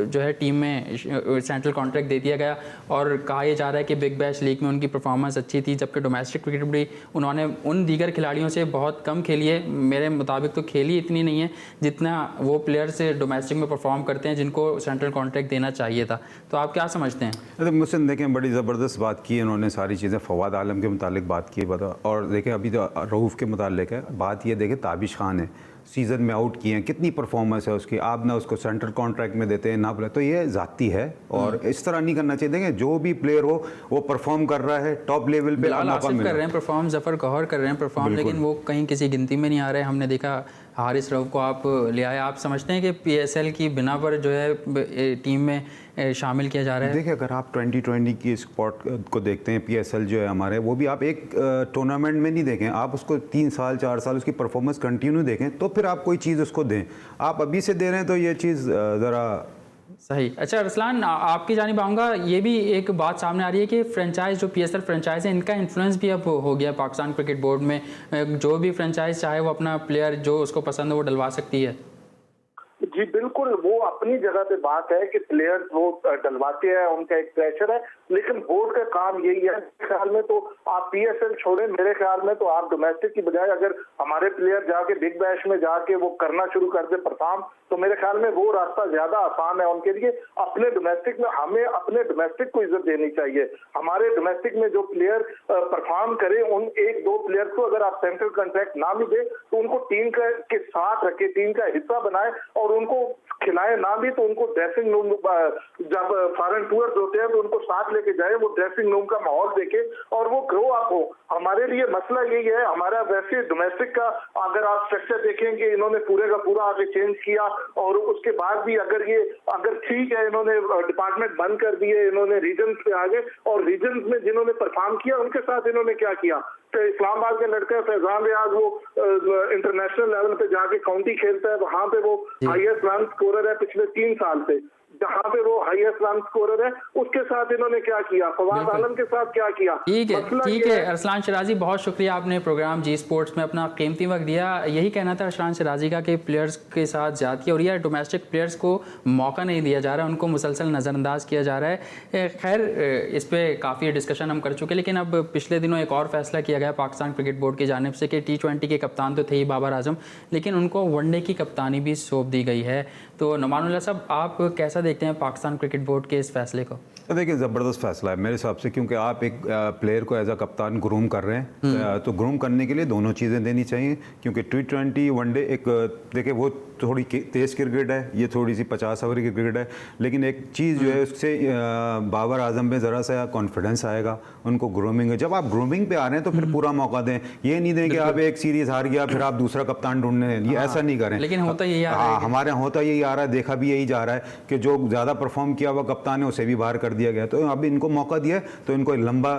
जो है टीम में सेंट्रल कॉन्ट्रैक्ट दे दिया गया और कहा यह जा रहा है कि बिग बैश लीग में उनकी परफॉर्मेंस अच्छी थी, जबकि डोमेस्टिक क्रिकेट भी उन्होंने उन दीगर खिलाड़ियों से बहुत कम खेली है। मेरे मुताबिक तो खेली इतनी नहीं है जितना वो प्लेयर्स डोमेस्टिक में परफॉर्म करते हैं जिनको सेंट्रल कॉन्ट्रैक्ट देना चाहिए था। तो आप क्या समझते हैं? मुझसे देखें, बड़ी ज़बरदस्त बात की इन्होंने, सारी चीज़ें फवाद आलम के मुतालिक बात की और देखें अभी तो रऊफ के मुतालिक है बात। ये देखें ताबिश खान है, सीज़न में आउट किए हैं, कितनी परफॉर्मेंस है उसकी, आप ना उसको सेंट्रल कॉन्ट्रैक्ट में देते हैं ना बोले, तो ये ज़ाती है और इस तरह नहीं करना चाहिए। देखें जो भी प्लेयर हो वो परफॉर्म कर रहा है टॉप लेवल पे, आसिफ कर रहे हैं परफॉर्म, जफर गौहर कर रहे हैं परफॉर्म, लेकिन वो कहीं किसी गिनती में नहीं आ रहे। हमने देखा हारिस रऊफ को आप ले आए। आप समझते हैं कि PSL की बिना पर जो है टीम में शामिल किया जा रहा है? देखिए, अगर आप 2020 की स्पॉट को देखते हैं, PSL जो है हमारे, वो भी आप एक टूर्नामेंट में नहीं देखें, आप उसको 3 साल 4 साल उसकी परफॉर्मेंस कंटिन्यू देखें, तो फिर आप कोई चीज़ उसको दें। आप अभी से दे रहे हैं तो ये चीज़ ज़रा सही। अच्छा अरसलान, आपकी जानिब आऊँगा, ये भी एक बात सामने आ रही है कि फ्रेंचाइज जो PSL फ्रेंचाइज है इनका इन्फ्लुएंस भी अब हो गया पाकिस्तान क्रिकेट बोर्ड में। जो भी फ्रेंचाइज चाहे वो अपना प्लेयर जो उसको पसंद हो वो डलवा सकती है। जी बिल्कुल, वो अपनी जगह पे बात है कि प्लेयर्स वो डलवाते हैं, उनका एक प्रेशर है। लेकिन बोर्ड का काम यही है। मेरे ख्याल में तो आप PSL छोड़ें, मेरे ख्याल में तो आप डोमेस्टिक की बजाय अगर हमारे प्लेयर जाके बिग बैश में जाके वो करना शुरू कर दे परफॉर्म, तो मेरे ख्याल में वो रास्ता ज्यादा आसान है उनके लिए। अपने डोमेस्टिक में हमें अपने डोमेस्टिक को इज्जत देनी चाहिए। हमारे डोमेस्टिक में जो प्लेयर परफॉर्म करे, उन 1-2 प्लेयर को अगर आप सेंट्रल कॉन्ट्रैक्ट ना भी दे तो उनको टीम के साथ रखे, टीम का हिस्सा बनाए और उनको खिलाए ना भी तो उनको ड्रेसिंग रूम, जब फॉरेन टूर्स होते हैं तो उनको साथ लेके जाए, वो ड्रेसिंग रूम का माहौल देखे और वो ग्रो अप हो। हमारे लिए मसला यही है। हमारा वैसे डोमेस्टिक का अगर आप स्ट्रक्चर देखेंगे, इन्होंने पूरे का पूरा आगे चेंज किया और उसके बाद भी अगर ठीक है, इन्होंने डिपार्टमेंट बंद कर दिए, इन्होंने रीजन पे आ गए और रीजन में जिन्होंने परफॉर्म किया उनके साथ इन्होंने क्या किया। तो इस्लामाबाद के लड़का फैजान रियाज वो इंटरनेशनल लेवल पे जाके काउंटी खेलता है, वहां पे वो हाईएस्ट रन स्कोरर है पिछले 3 साल से, जहाँ पे वो हाईएस्ट रन स्कोरर है। उसके साथ इन्होंने क्या किया, फवाद आलम के साथ क्या किया। ठीक है अरसलान शराजी, बहुत शुक्रिया, आपने प्रोग्राम जी स्पोर्ट्स में अपना कीमती वक्त दिया। यही कहना था अरसलान शराजी का कि प्लेयर्स के साथ ज्यादती हो रही है, डोमेस्टिक प्लेयर्स को मौका नहीं दिया जा रहा है, उनको मुसलसल नज़रअंदाज किया जा रहा है। खैर, इस पर काफ़ी डिस्कशन हम कर चुके, लेकिन अब पिछले दिनों एक और फैसला किया गया पाकिस्तान क्रिकेट बोर्ड की जानिब से कि T20 के कप्तान तो थे ही बाबर आजम, लेकिन उनको वनडे की कप्तानी भी सौंप दी गई है। तो नुमानुल्लाह साहब, आप कैसा देखते हैं पाकिस्तान क्रिकेट बोर्ड के इस फैसले को? देखिए, ज़बरदस्त फैसला है मेरे हिसाब से, क्योंकि आप एक प्लेयर को एज अ कप्तान ग्रूम कर रहे हैं, तो ग्रूम करने के लिए दोनों चीज़ें देनी चाहिए। क्योंकि T20 वनडे एक, देखिए वो थोड़ी तेज़ क्रिकेट है, ये थोड़ी सी 50 ओवर की क्रिकेट है, लेकिन एक चीज़ जो है उससे बाबर आजम में ज़रा सा कॉन्फिडेंस आएगा, उनको ग्रूमिंग है। जब आप ग्रूमिंग पे आ रहे हैं तो फिर पूरा मौका दें, ये नहीं दें कि आप एक सीरीज़ हार गया फिर आप दूसरा कप्तान ढूंढने, ये ऐसा नहीं करें। लेकिन होता यही आ रहा है, हमारे यहाँ होता यही आ रहा है, देखा भी यही जा रहा है कि जो ज़्यादा परफॉर्म किया हुआ कप्तान है उसे भी बाहर कर दिया गया। तो अब इनको मौका दिया तो इनको लंबा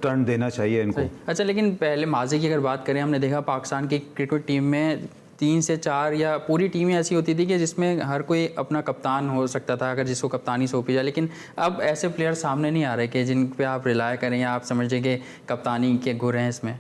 टर्न देना चाहिए इनको। अच्छा, लेकिन पहले माजी की अगर बात करें, हमने देखा पाकिस्तान की क्रिकेट टीम में 3 से 4 या पूरी टीमें ऐसी होती थी कि जिसमें हर कोई अपना कप्तान हो सकता था अगर जिसको कप्तानी सौंपी जाए, लेकिन अब ऐसे प्लेयर सामने नहीं आ रहे कि जिन पे आप रिलाय करें या आप समझें कि कप्तानी के गुर हैं इसमें।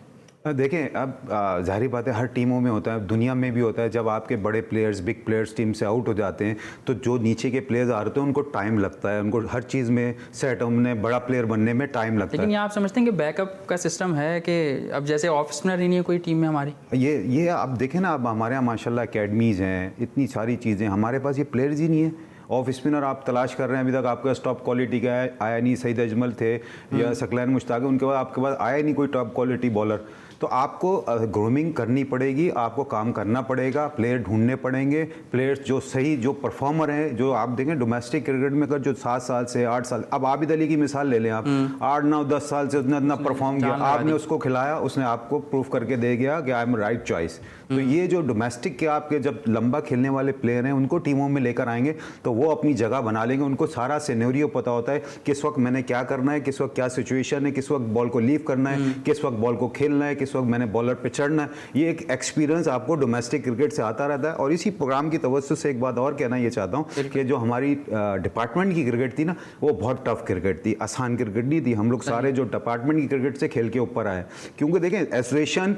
देखें, अब जाहिर बात है हर टीमों में होता है, दुनिया में भी होता है, जब आपके बड़े प्लेयर्स, बिग प्लेयर्स टीम से आउट हो जाते हैं तो जो नीचे के प्लेयर्स आ रहे हैं उनको टाइम लगता है, उनको हर चीज़ में सेट होने, बड़ा प्लेयर बनने में टाइम लगता है। लेकिन ये आप समझते हैं कि बैकअप का सिस्टम है कि अब जैसे ऑफ स्पिनर ही नहीं है कोई टीम में हमारी? ये आप देखें ना, अब हमारे यहाँ माशाल्लाह अकेडमीज़ हैं, इतनी सारी चीज़ें, हमारे पास ये प्लेयर्स ही नहीं है। ऑफ स्पिनर आप तलाश कर रहे हैं, अभी तक आपके पास टॉप क्वालिटी का आया नहीं। सईद अजमल थे या सकलैन मुश्ताक, उनके बाद आपके पास आया नहीं कोई टॉप क्वालिटी बॉलर। तो आपको ग्रूमिंग करनी पड़ेगी, आपको काम करना पड़ेगा, प्लेयर ढूंढने पड़ेंगे, प्लेयर्स जो सही, जो परफॉर्मर हैं, जो आप देखें डोमेस्टिक क्रिकेट में अगर जो 7 साल से 8 साल, अब आबिद अली की मिसाल ले लें आप, 8, 9, 10 साल से उसने इतना परफॉर्म किया, आपने उसको खिलाया, उसने आपको प्रूफ करके दे गया कि आई एम राइट चॉइस। तो ये जो डोमेस्टिक के आपके जब लंबा खेलने वाले प्लेयर हैं उनको टीमों में लेकर आएंगे तो वो अपनी जगह बना लेंगे, उनको सारा सिनेरियो पता होता है, किस वक्त मैंने क्या करना है, किस वक्त क्या सिचुएशन है, किस वक्त बॉल को लीव करना है, किस वक्त बॉल को खेलना है, किस वक्त मैंने बॉलर पे चढ़ना है। ये एक एक्सपीरियंस आपको डोमेस्टिक क्रिकेट से आता रहता है। और इसी प्रोग्राम की तवज्जो से एक बात और कहना ये चाहता हूँ कि जो हमारी डिपार्टमेंट की क्रिकेट थी ना, वो बहुत टफ क्रिकेट थी, आसान क्रिकेट नहीं थी। हम लोग सारे जो डिपार्टमेंट की क्रिकेट से खेल के ऊपर आए, क्योंकि देखें एसोसिएशन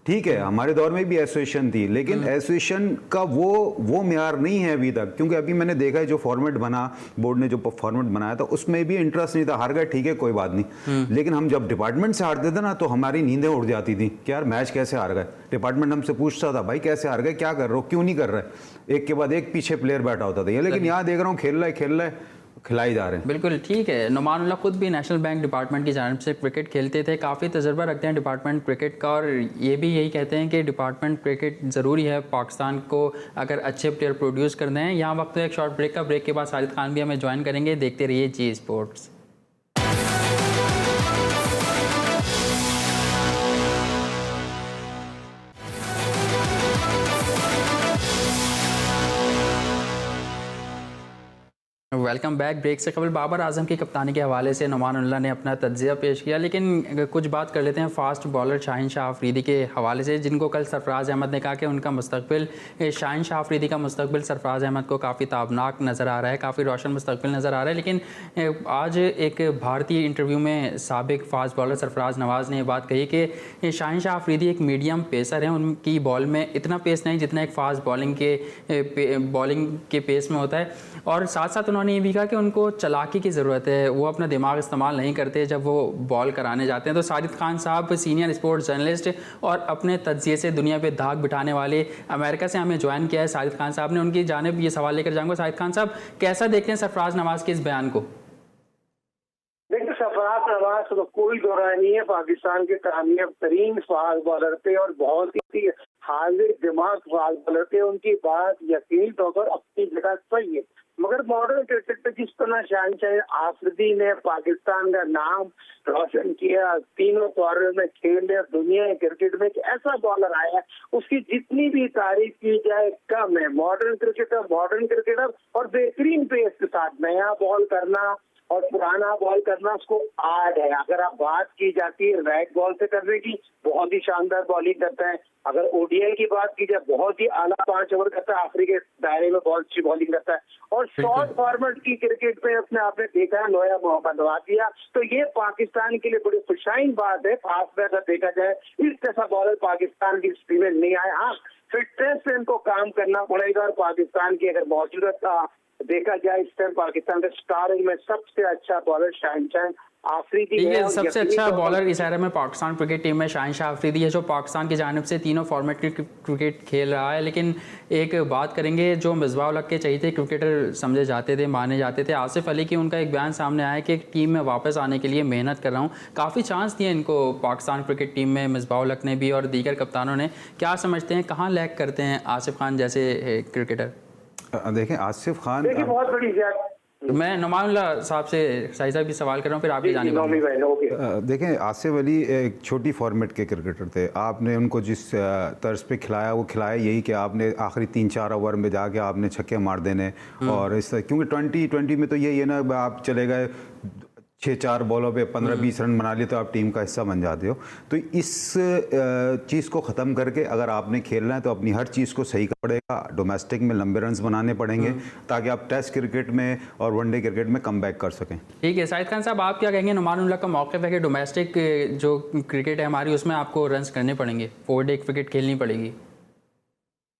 ठीक है, हमारे दौर में भी एसोसिएशन थी, लेकिन एसोसिएशन का वो म्यार नहीं है अभी तक। क्योंकि अभी मैंने देखा है जो फॉर्मेट बना, बोर्ड ने जो फॉर्मेट बनाया था उसमें भी इंटरेस्ट नहीं था। हार गए ठीक है, कोई बात नहीं, लेकिन हम जब डिपार्टमेंट से हारते थे ना तो हमारी नींदें उड़ जाती थी कि यार मैच कैसे हार गए। डिपार्टमेंट हमसे पूछता था भाई कैसे हार गए, क्या कर रहे हो, क्यों नहीं कर रहे, एक के बाद एक पीछे प्लेयर बैठा होता था। लेकिन यहाँ देख रहा हूँ खेल रहा है खिलाई जा रहे हैं। बिल्कुल ठीक है। नुमानुल्लाह खुद भी नेशनल बैंक डिपार्टमेंट की जानिब से क्रिकेट खेलते थे, काफ़ी तजर्बा रखते हैं डिपार्टमेंट क्रिकेट का, और ये भी यही कहते हैं कि डिपार्टमेंट क्रिकेट ज़रूरी है पाकिस्तान को अगर अच्छे प्लेयर प्रोड्यूस करने हैं। यहाँ वक्त एक शॉर्ट ब्रेक का, ब्रेक के बाद साजिद खान भी हमें ज्वाइन करेंगे। देखते रहिए जी स्पोर्ट्स। Welcome back. ब्रेक से कबल बाबर आजम की कप्तानी के हवाले से नुमानुल्लाह ने अपना तज्ज़िया पेश किया, लेकिन कुछ बात कर लेते हैं फास्ट बॉलर शाहीन शाह अफरीदी के हवाले से, जिनको कल सरफराज अहमद ने कहा कि उनका मुस्तकबिल, शाहीन शाह अफरीदी का मुस्तकबिल सरफराज अहमद को काफ़ी ताबनाक नज़र आ रहा है, काफ़ी रोशन मुस्तकबिल नज़र आ रहा है। लेकिन आज एक भारतीय इंटरव्यू में साबिक फास्ट बॉलर सरफराज नवाज़ ने यह बात कही कि शाहीन शाह अफरीदी एक मीडियम पेसर हैं, उनकी बॉल में इतना पेस नहीं जितना एक फास्ट बॉलिंग के पेस में होता है। और साथ साथ उन्होंने उन्होंने ये भी कहा कि उनको चालाकी की ज़रूरत है, वो अपना दिमाग इस्तेमाल नहीं करते जब वो बॉल कराने जाते हैं। तो साजिद खान साहब सीनियर स्पोर्ट्स जर्नलिस्ट और अपने तज्ज़िये से दुनिया पे दाग बिठाने वाले, अमेरिका से हमें ज्वाइन किया है साजिद खान साहब ने। उनकी जानिब ये सवाल लेकर जाऊँगा। साजिद खान साहब, कैसा देखते हैं सरफराज नवाज़ के इस बयान को? देखिए, सरफराज नवाज तो कोई दो राय नहीं है, पाकिस्तान के कामयाब तरीन फास्ट बॉलर थे और बहुत ही हाजिर दिमाग फास्ट बॉलर थे। उनकी बात यकीनी तौर पर अपनी जगह सही है, मगर मॉडर्न क्रिकेट पे जिस तरह शहनशाह आफरीदी ने पाकिस्तान का नाम रोशन किया, तीनों फॉर्मेट में खेले, दुनिया क्रिकेट में एक ऐसा बॉलर आया उसकी जितनी भी तारीफ की जाए कम है। मॉडर्न क्रिकेटर और बेहतरीन पेस के साथ नया बॉल करना और पुराना बॉल करना उसको आर्ट है। अगर आप बात की जाती है रेड बॉल से करने की, बहुत ही शानदार बॉलिंग करता है। अगर ओडीआई की बात की जाए, बहुत ही आला 5 ओवर करता है, अफ्रीका के दायरे में बहुत अच्छी बॉलिंग करता है। और शॉर्ट फॉर्मेट की क्रिकेट पे अपने आपने देखा है नोया मोहम्मद वादिया, तो ये पाकिस्तान के लिए बड़ी खुशाइन बात है। खास में अगर देखा जाए, इस जैसा बॉलर पाकिस्तान की हिस्ट्री में नहीं आया। हाँ, फिटनेस से इनको काम करना पड़ेगा और पाकिस्तान की अगर मौजूदा देखा जाए इस टाइम पाकिस्तान का स्टारिंग में सबसे अच्छा बॉलर शहनशाह आफरीदी है। सबसे अच्छा बॉलर इस एरा में पाकिस्तान क्रिकेट टीम में शहनशाह आफरीदी है, जो पाकिस्तान की जानिब से तीनों फॉर्मेट की क्रिकेट खेल रहा है। लेकिन एक बात करेंगे, जो मिसबाह उल हक के चहीते क्रिकेटर समझे जाते थे, माने जाते थे, आसिफ अली की उनका एक बयान सामने आया कि टीम में वापस आने के लिए मेहनत कर रहा हूँ। काफ़ी चांस दिए इनको पाकिस्तान क्रिकेट टीम में मिसबाह उल हक ने भी और दीगर कप्तानों ने। क्या समझते हैं, कहाँ लैग करते हैं आसिफ खान जैसे क्रिकेटर? देखें, आसिफ खान देखिए बहुत बड़ी ज्यादा, मैं नुमानुल्लाह साहब से शाही साहब की सवाल कर रहा हूँ, फिर आपकी जानिब। देखें, आसिफ अली एक छोटी फॉर्मेट के क्रिकेटर थे। आपने उनको जिस तर्ज पे खिलाया वो खिलाया यही कि आपने आखिरी 3-4 ओवर में जाके आपने छक्के मार देने। और इस क्योंकि 2020 में तो यही है ना, आप चले गए 6-4 बॉलों पे 15-20 रन बना लिए तो आप टीम का हिस्सा बन जाते हो। तो इस चीज़ को ख़त्म करके अगर आपने खेलना है तो अपनी हर चीज़ को सही करना पड़ेगा। डोमेस्टिक में लंबे रन्स बनाने पड़ेंगे ताकि आप टेस्ट क्रिकेट में और वनडे क्रिकेट में कम बैक कर सकें। ठीक है, शाहिद खान साहब, आप क्या कहेंगे? नुमानुल्लाह का मौक़िफ़ है कि डोमेस्टिक जो क्रिकेट है हमारी, उसमें आपको रन्स करने पड़ेंगे, 4 डे क्रिकेट खेलनी पड़ेगी।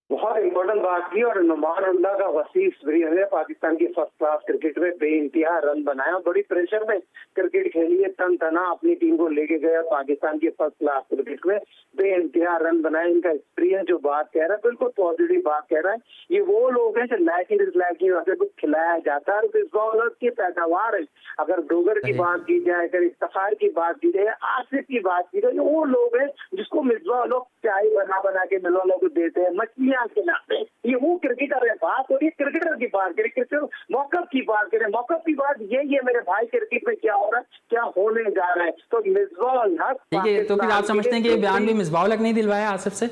बहुत इम्पोर्टेंट बात की और नुमानुल्लाह का वसी एक्सपीरियंस है। पाकिस्तान की फर्स्ट क्लास क्रिकेट में बेइंतहा रन बनाया, बड़ी प्रेशर में क्रिकेट खेली है, तन तना अपनी टीम को लेके गया पाकिस्तान की फर्स्ट क्लास क्रिकेट में बेइंतहा रन बनाए। इनका एक्सपीरियंस जो बात कह रहा है बिल्कुल पॉजिटिव बात कह रहा है। ये वो लोग हैं जो लैकिंग अगर कुछ खिलाया जाता है तो इस बॉलर की पैदावार है। अगर डोगर की बात की जाए, अगर इफ्तिखार की बात की जाए, आसिफ की बात की जाए, वो लोग हैं जिसको मिसबा लोग चाय बना के मिलवा लोग देते हैं, मछलियां खिलाते हैं। ये वो क्रिकेटर है। बात हो रही है क्रिकेटर की बात करें, क्रिकेटर मौकफ की बात करें। मौकफ की बात यही है मेरे भाई, क्रिकेट में क्या हो रहा है, क्या होने जा रहा है। तो मिसबा उल हक, ठीक है, तो फिर आप समझते हैं कि ये बयान भी मिसबाह उल हक नहीं दिलवाया आसिफ से?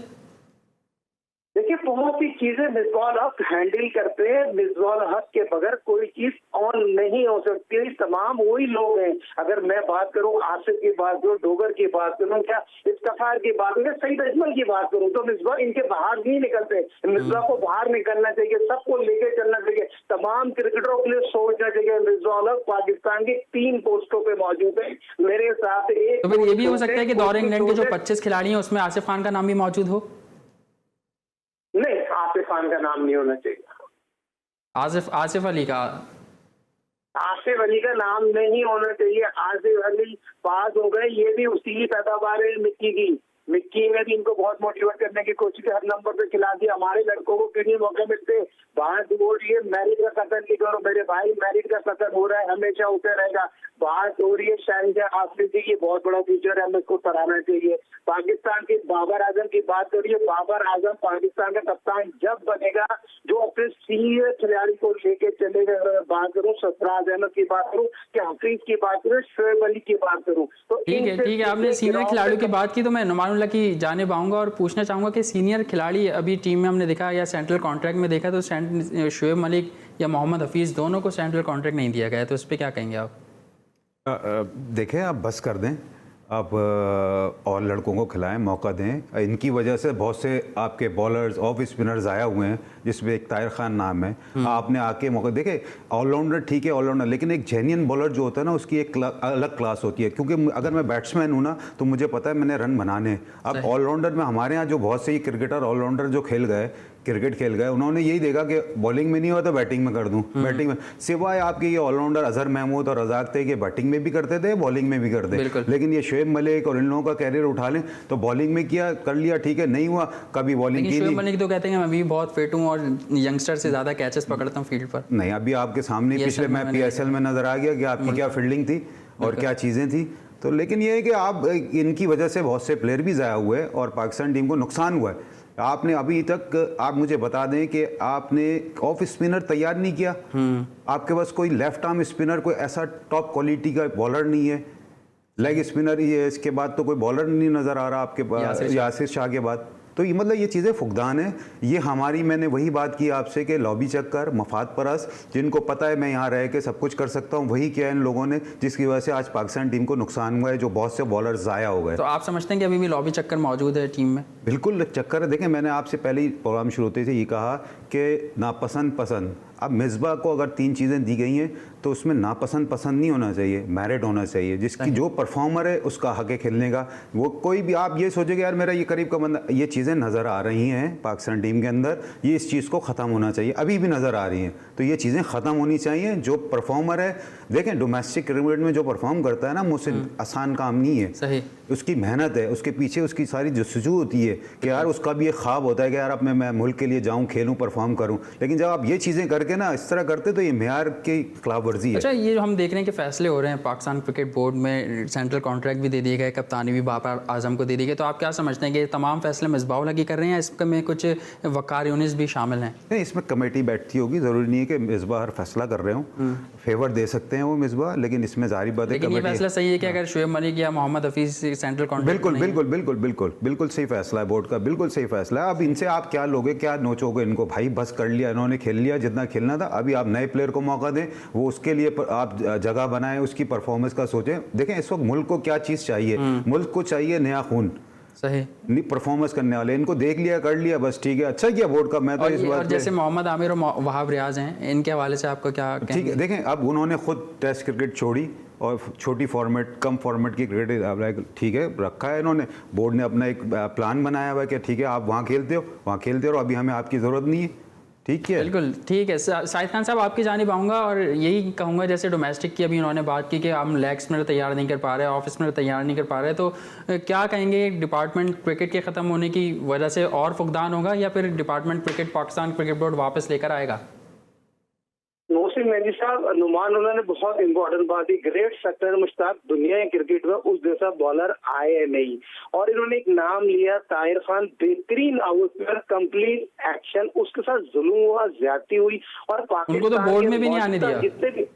देखिए, बहुत सी चीजें मिसबा उल हक हैंडल करते हैं। मिसबा उल हक के बगैर कोई चीज ऑन नहीं हो सकती। तमाम वही लोग हैं। अगर मैं बात करूं आसिफ की बात करूं, डोगर की बात करूं, क्या इफ्तिखार की बात करूं, सईद अजमल की बात करूं, तो मिसबा इनके बाहर नहीं निकलते। मिसबा को बाहर निकलना चाहिए, सबको लेके चलना चाहिए। तमाम क्रिकेटरों के लिए सोचना चाहिए। मिसबा उल हक पाकिस्तान की 3 पोस्टों पे मौजूद है मेरे साथ। एक तो फिर ये भी हो सकता है कि दौरे इंग्लैंड के जो 25 खिलाड़ी हैं उसमें आसिफ खान का नाम भी मौजूद हो? नहीं, आसिफ खान का नाम नहीं होना चाहिए। आसिफ अली का नाम नहीं होना चाहिए। आसिफ अली पास हो गए, ये भी उसी की पैदावार है मिक्की की। मिक्की ने भी इनको बहुत मोटिवेट करने की कोशिश, हर नंबर पे खिला दिया। हमारे लड़कों को क्यों नहीं मौके मिलते? बात हो रही है मैरिट का कदर नहीं करो मेरे भाई, मैरिट का कदर हो रहा है, हमेशा होते रहेगा। बात हो रही है शहनशाह आफरीदी की, बहुत बड़ा फ्यूचर है, हमें इसको सराहना चाहिए। पाकिस्तान की बाबर आजम की बात हो रही है। बाबर आजम पाकिस्तान का कप्तान जब बनेगा जो अपने सीनियर खिलाड़ी को लेके चलेगा। अगर बात करूँ सरफराज अहमद की बात करूँ, क्या हफीज की बात करूँ, शोएब अली की बात करूँ, तो ठीक है, आपने सीनियर खिलाड़ियों की बात की तो मैं नुमानुल्लाह की जानिब आऊँगा और पूछना चाहूँगा कि सीनियर खिलाड़ी अभी टीम में हमने देखा या सेंट्रल कॉन्ट्रैक्ट में देखा तो शोएब मलिक या मोहम्मद हफीज़ दोनों को सेंट्रल कॉन्ट्रैक्ट नहीं दिया गया, तो उस पर क्या कहेंगे आप? देखें, आप बस कर दें, आप और लड़कों को खिलाएं, मौका दें। इनकी वजह से बहुत से आपके बॉलर्स ऑफ स्पिनर्स आया हुए हैं जिसमें एक ताहिर खान नाम है। आपने आके मौका देखे। ऑलराउंडर ठीक है ऑलराउंडर, लेकिन एक जेन्युइन बॉलर जो होता है ना उसकी एक अलग क्लास होती है। क्योंकि अगर मैं बैट्समैन हूँ ना तो मुझे पता है मैंने रन बनाने। अब ऑलराउंडर में हमारे यहाँ जो बहुत से क्रिकेटर ऑलराउंडर जो खेल गए, क्रिकेट खेल गए, उन्होंने यही देखा कि बॉलिंग में नहीं हुआ तो बैटिंग में कर दूं, बैटिंग में, सिवाय आपके ये ऑलराउंडर अजहर महमूद और रजाक थे कि बैटिंग में भी करते थे, बॉलिंग में भी करते। लेकिन ये शोएब मलिक और इन लोगों का कैरियर उठा लें तो बॉलिंग में किया, कर लिया, ठीक है, नहीं हुआ, कभी बॉलिंग की। शोएब मलिक तो कहते हैं मैं भी बहुत फिट हूँ और यंगस्टर से ज्यादा कैचेस पकड़ता हूँ फील्ड पर। नहीं, अभी आपके सामने पिछले मैं PSL में नजर आ गया कि आपकी क्या फील्डिंग थी और क्या चीज़ें थी। तो लेकिन ये है कि आप इनकी वजह से बहुत से प्लेयर भी ज़ाया हुए और पाकिस्तान टीम को नुकसान हुआ है। आपने अभी तक, आप मुझे बता दें कि आपने ऑफ स्पिनर तैयार नहीं किया, आपके पास कोई लेफ्ट आर्म स्पिनर, कोई ऐसा टॉप क्वालिटी का बॉलर नहीं है, लेग स्पिनर ही है, इसके बाद तो कोई बॉलर नहीं नज़र आ रहा आपके पास यासिर शाह के बाद। तो ये मतलब ये चीज़ें फुकदान है। ये हमारी, मैंने वही बात की आपसे कि लॉबी चक्कर, मफाद परस्त, जिनको पता है मैं यहाँ रह के सब कुछ कर सकता हूँ, वही किया इन लोगों ने, जिसकी वजह से आज पाकिस्तान टीम को नुकसान हुआ है, जो बहुत से बॉलर ज़ाया हो गए। तो आप समझते हैं कि अभी भी लॉबी चक्कर मौजूद है टीम में? बिल्कुल चक्कर है। देखें, मैंने आपसे पहले ही प्रोग्राम शुरू होते से ये कहा कि नापसंद पसंद। अब मिसबा को अगर 3 चीज़ें दी गई हैं तो उसमें नापसंद पसंद नहीं होना चाहिए, मेरिट होना चाहिए। जिसकी जो परफॉर्मर है उसका हक है खेलने का। वो कोई भी, आप ये सोचेंगे यार मेरा ये करीब का बंदा, ये चीज़ें नज़र आ रही हैं पाकिस्तान टीम के अंदर, ये इस चीज़ को ख़त्म होना चाहिए, अभी भी नज़र आ रही हैं। तो ये चीज़ें ख़त्म होनी चाहिए। जो परफॉर्मर है, देखें डोमेस्टिक क्रिकेट में जो परफॉर्म करता है ना, मुझसे आसान काम नहीं है। सही, उसकी मेहनत है, उसके पीछे उसकी सारी जस्तजू होती है कि यार उसका भी एक ख्वाब होता है कि यार अब मैं मुल्क के लिए जाऊं, खेलूं, परफॉर्म करूं। लेकिन जब आप ये चीज़ें करके ना इस तरह करते तो ये मेयार की खिलाफ वर्जी है। अच्छा, ये हम देख रहे हैं कि फैसले हो रहे हैं पाकिस्तान क्रिकेट बोर्ड में, सेंट्रल कॉन्ट्रैक्ट भी दे दिए गए, कप्तानी भी बाबर आजम को दे दी गई। तो आप क्या समझते हैं कि तमाम फैसले मिसबाह लगी कर रहे हैं, इसमें कुछ वकार यूनिस भी शामिल हैं? नहीं, इसमें कमेटी बैठती होगी, ज़रूरी नहीं है कि मिसबा हर फैसला कर रहे हों, फेवर दे सकते हैं वो मिसबा, लेकिन इसमें जारी बात है। लेकिन ये फैसला सही है कि अगर शोएब मलिक या मोहम्मद हफीज सेंट्रल कॉन्ट्रैक्ट? बिल्कुल सही फैसला है बोर्ड का, बिल्कुल सही फैसला है। अब इनसे आप क्या लोगे, क्या नोचोगे इनको? भाई बस कर लिया इन्होंने, खेल लिया जितना खेलना था, अभी आप नए प्लेयर को मौका दें, वो उसके लिए आप जगह बनाएं, उसकी परफॉर्मेंस का सोचें। देखें इस वक्त मुल्क को क्या चीज़ चाहिए, मुल्क को चाहिए नया खून, सही परफॉर्मेंस करने वाले। इनको देख लिया, कर लिया, बस ठीक है, अच्छा किया बोर्ड का। मैं तो इस बात, और जैसे मोहम्मद आमिर और वहाब रियाज हैं, इनके हवाले से आपको क्या? ठीक है, देखें अब उन्होंने खुद टेस्ट क्रिकेट छोड़ी और छोटी फॉर्मेट, कम फॉर्मेट की क्रिकेट, ठीक है, रखा है इन्होंने। बोर्ड ने अपना एक प्लान बनाया हुआ है कि ठीक है आप वहाँ खेलते हो, वहाँ खेलते हो, अभी हमें आपकी ज़रूरत नहीं है। ठीक है, बिल्कुल ठीक है। शाहिद खान साहब, आपकी जानिब आऊँगा और यही कहूँगा, जैसे डोमेस्टिक की अभी उन्होंने बात की कि हम लेग स्पिनर तैयार नहीं कर पा रहे, ऑफ स्पिनर तैयार नहीं कर पा रहे, तो क्या कहेंगे, डिपार्टमेंट क्रिकेट के ख़त्म होने की वजह से और फुकदान होगा या फिर department cricket Pakistan cricket board वापस लेकर आएगा? मोहसिन मेहदी साहब, नुमान, उन्होंने बहुत इंपॉर्टेंट बात की। ग्रेट सेक्टर मुश्ताक, दुनिया के क्रिकेट में उस जैसा बॉलर आए नहीं, और इन्होंने एक नाम लिया ताहिर खान, बेहतरीन आउटस्पिनर, कंप्लीट एक्शन, उसके साथ जुल्म हुआ, ज्यादती हुई, और पाकिस्तान उनको तो बोर्ड में भी नहीं आने दिया। जितने भी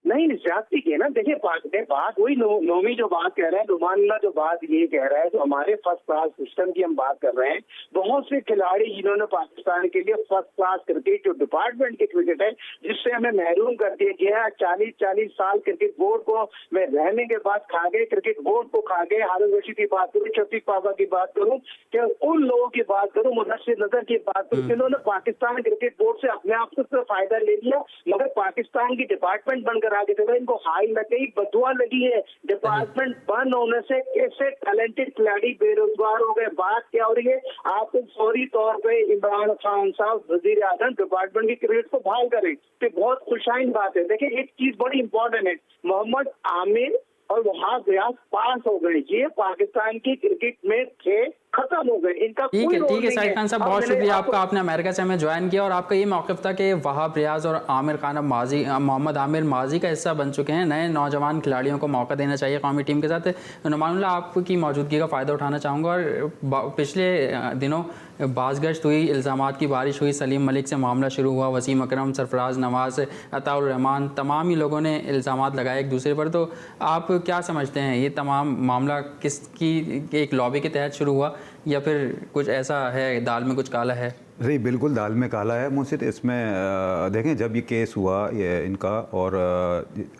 नहीं ज्यादती की है ना। देखिए बात वही नोमी जो बात कह रहे हैं, नुमानुल्लाह जो बात ये कह रहा है, तो हमारे फर्स्ट क्लास सिस्टम की हम बात कर रहे हैं। बहुत से खिलाड़ी जिन्होंने पाकिस्तान के लिए फर्स्ट क्लास क्रिकेट, जो डिपार्टमेंट की क्रिकेट है, जिससे हमें महरूम कर दिया गया, 40 साल क्रिकेट बोर्ड को मैं रहने के बाद खा गए, क्रिकेट बोर्ड को खा गए। हारून रशीद की बात करूँ, शफीक पापा की बात करूँ, क्या उन लोगों की बात करूँ, मुदस्सिर नजर की बात करूँ, जिन्होंने पाकिस्तान क्रिकेट बोर्ड से अपने आप से फायदा ले लिया, मगर पाकिस्तान की डिपार्टमेंट बनकर आगे थे। इनको हाई लगी, बदुआ लगी है डिपार्टमेंट बंद होने से। कैसे टैलेंटेड खिलाड़ी बेरोजगार हो गए। बात क्या हो रही है, आप फौरी तौर पे इमरान खान साहब वजीर आजम डिपार्टमेंट की क्रिकेट को बहाल करें, तो बहुत खुशाइन बात है। देखिए एक चीज बड़ी इंपॉर्टेंट है, मोहम्मद आमिर और वहाब रियाज पास हो गए, ये पाकिस्तान की क्रिकेट में थे, खत्म हो गए, इनका ठीक है शाहिद खान साहब, बहुत शुक्रिया आपका, आपने अमेरिका से हमें ज्वाइन किया, और आपका ये मौक़िफ़ था कि वहाब रियाज और आमिर खान अब मोहम्मद आमिर माजी का हिस्सा बन चुके हैं। नए नौजवान खिलाड़ियों को मौका देना चाहिए कौमी टीम के साथ। नुमानुल्लाह, आपकी मौजूदगी का फ़ायदा उठाना चाहूँगा। और पिछले दिनों बाज़गश्त हुई, इल्ज़ामात की बारिश हुई, सलीम मलिक से मामला शुरू हुआ, वसीम अकरम, सरफराज नवाज, अताउर रहमान, तमाम ही लोगों ने इल्ज़ामात लगाए एक दूसरे पर। तो आप क्या समझते हैं, ये तमाम मामला किसकी एक लॉबी के तहत शुरू हुआ या फिर कुछ ऐसा है दाल में कुछ काला है? जी बिल्कुल, दाल में काला है मुंसित। इसमें देखें, जब ये केस हुआ ये इनका, और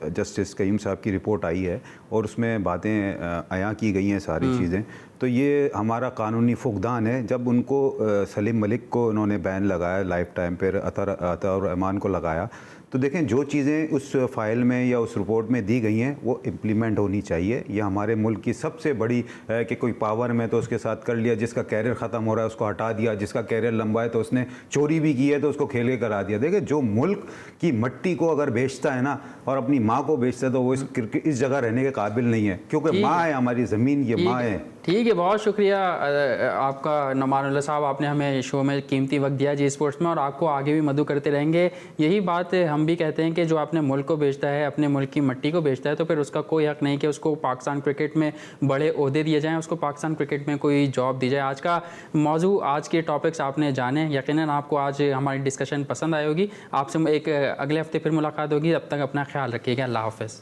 जस्टिस कईम साहब की रिपोर्ट आई है और उसमें बातें आया की गई हैं सारी चीज़ें, तो ये हमारा कानूनी फुकदान है। जब उनको सलीम मलिक को उन्होंने बैन लगाया लाइफ टाइम पर, अताउर रहमान को लगाया, तो देखें जो चीज़ें उस फाइल में या उस रिपोर्ट में दी गई हैं वो इम्प्लीमेंट होनी चाहिए। ये हमारे मुल्क की सबसे बड़ी है कि कोई पावर में तो उसके साथ कर लिया, जिसका कैरियर ख़त्म हो रहा है उसको हटा दिया, जिसका कैरियर लंबा है तो उसने चोरी भी की है तो उसको खेल के करा दिया। देखिए जो मुल्क की मट्टी को अगर बेचता है ना और अपनी माँ को बेचता है तो वो इस जगह रहने के काबिल नहीं है, क्योंकि माँ है हमारी ज़मीन, ये माँ है। ठीक है, बहुत शुक्रिया आपका नौमानुल्लाह साहब, आपने हमें शो में कीमती वक्त दिया जी स्पोर्ट्स में, और आपको आगे भी मदद करते रहेंगे। यही बात हम भी कहते हैं कि जो अपने मुल्क को बेचता है, अपने मुल्क की मिट्टी को बेचता है, तो फिर उसका कोई हक नहीं कि उसको पाकिस्तान क्रिकेट में बड़े ओहदे दिए जाएँ, उसको पाकिस्तान क्रिकेट में कोई जॉब दी जाए। आज का मौजू, आज के टॉपिक्स आपने जाने, यकीनन आपको आज हमारी डिस्कशन पसंद आई होगी। आपसे एक अगले हफ्ते फिर मुलाकात होगी, तब तक अपना ख्याल रखिएगा। अल्लाह हाफ़िज़।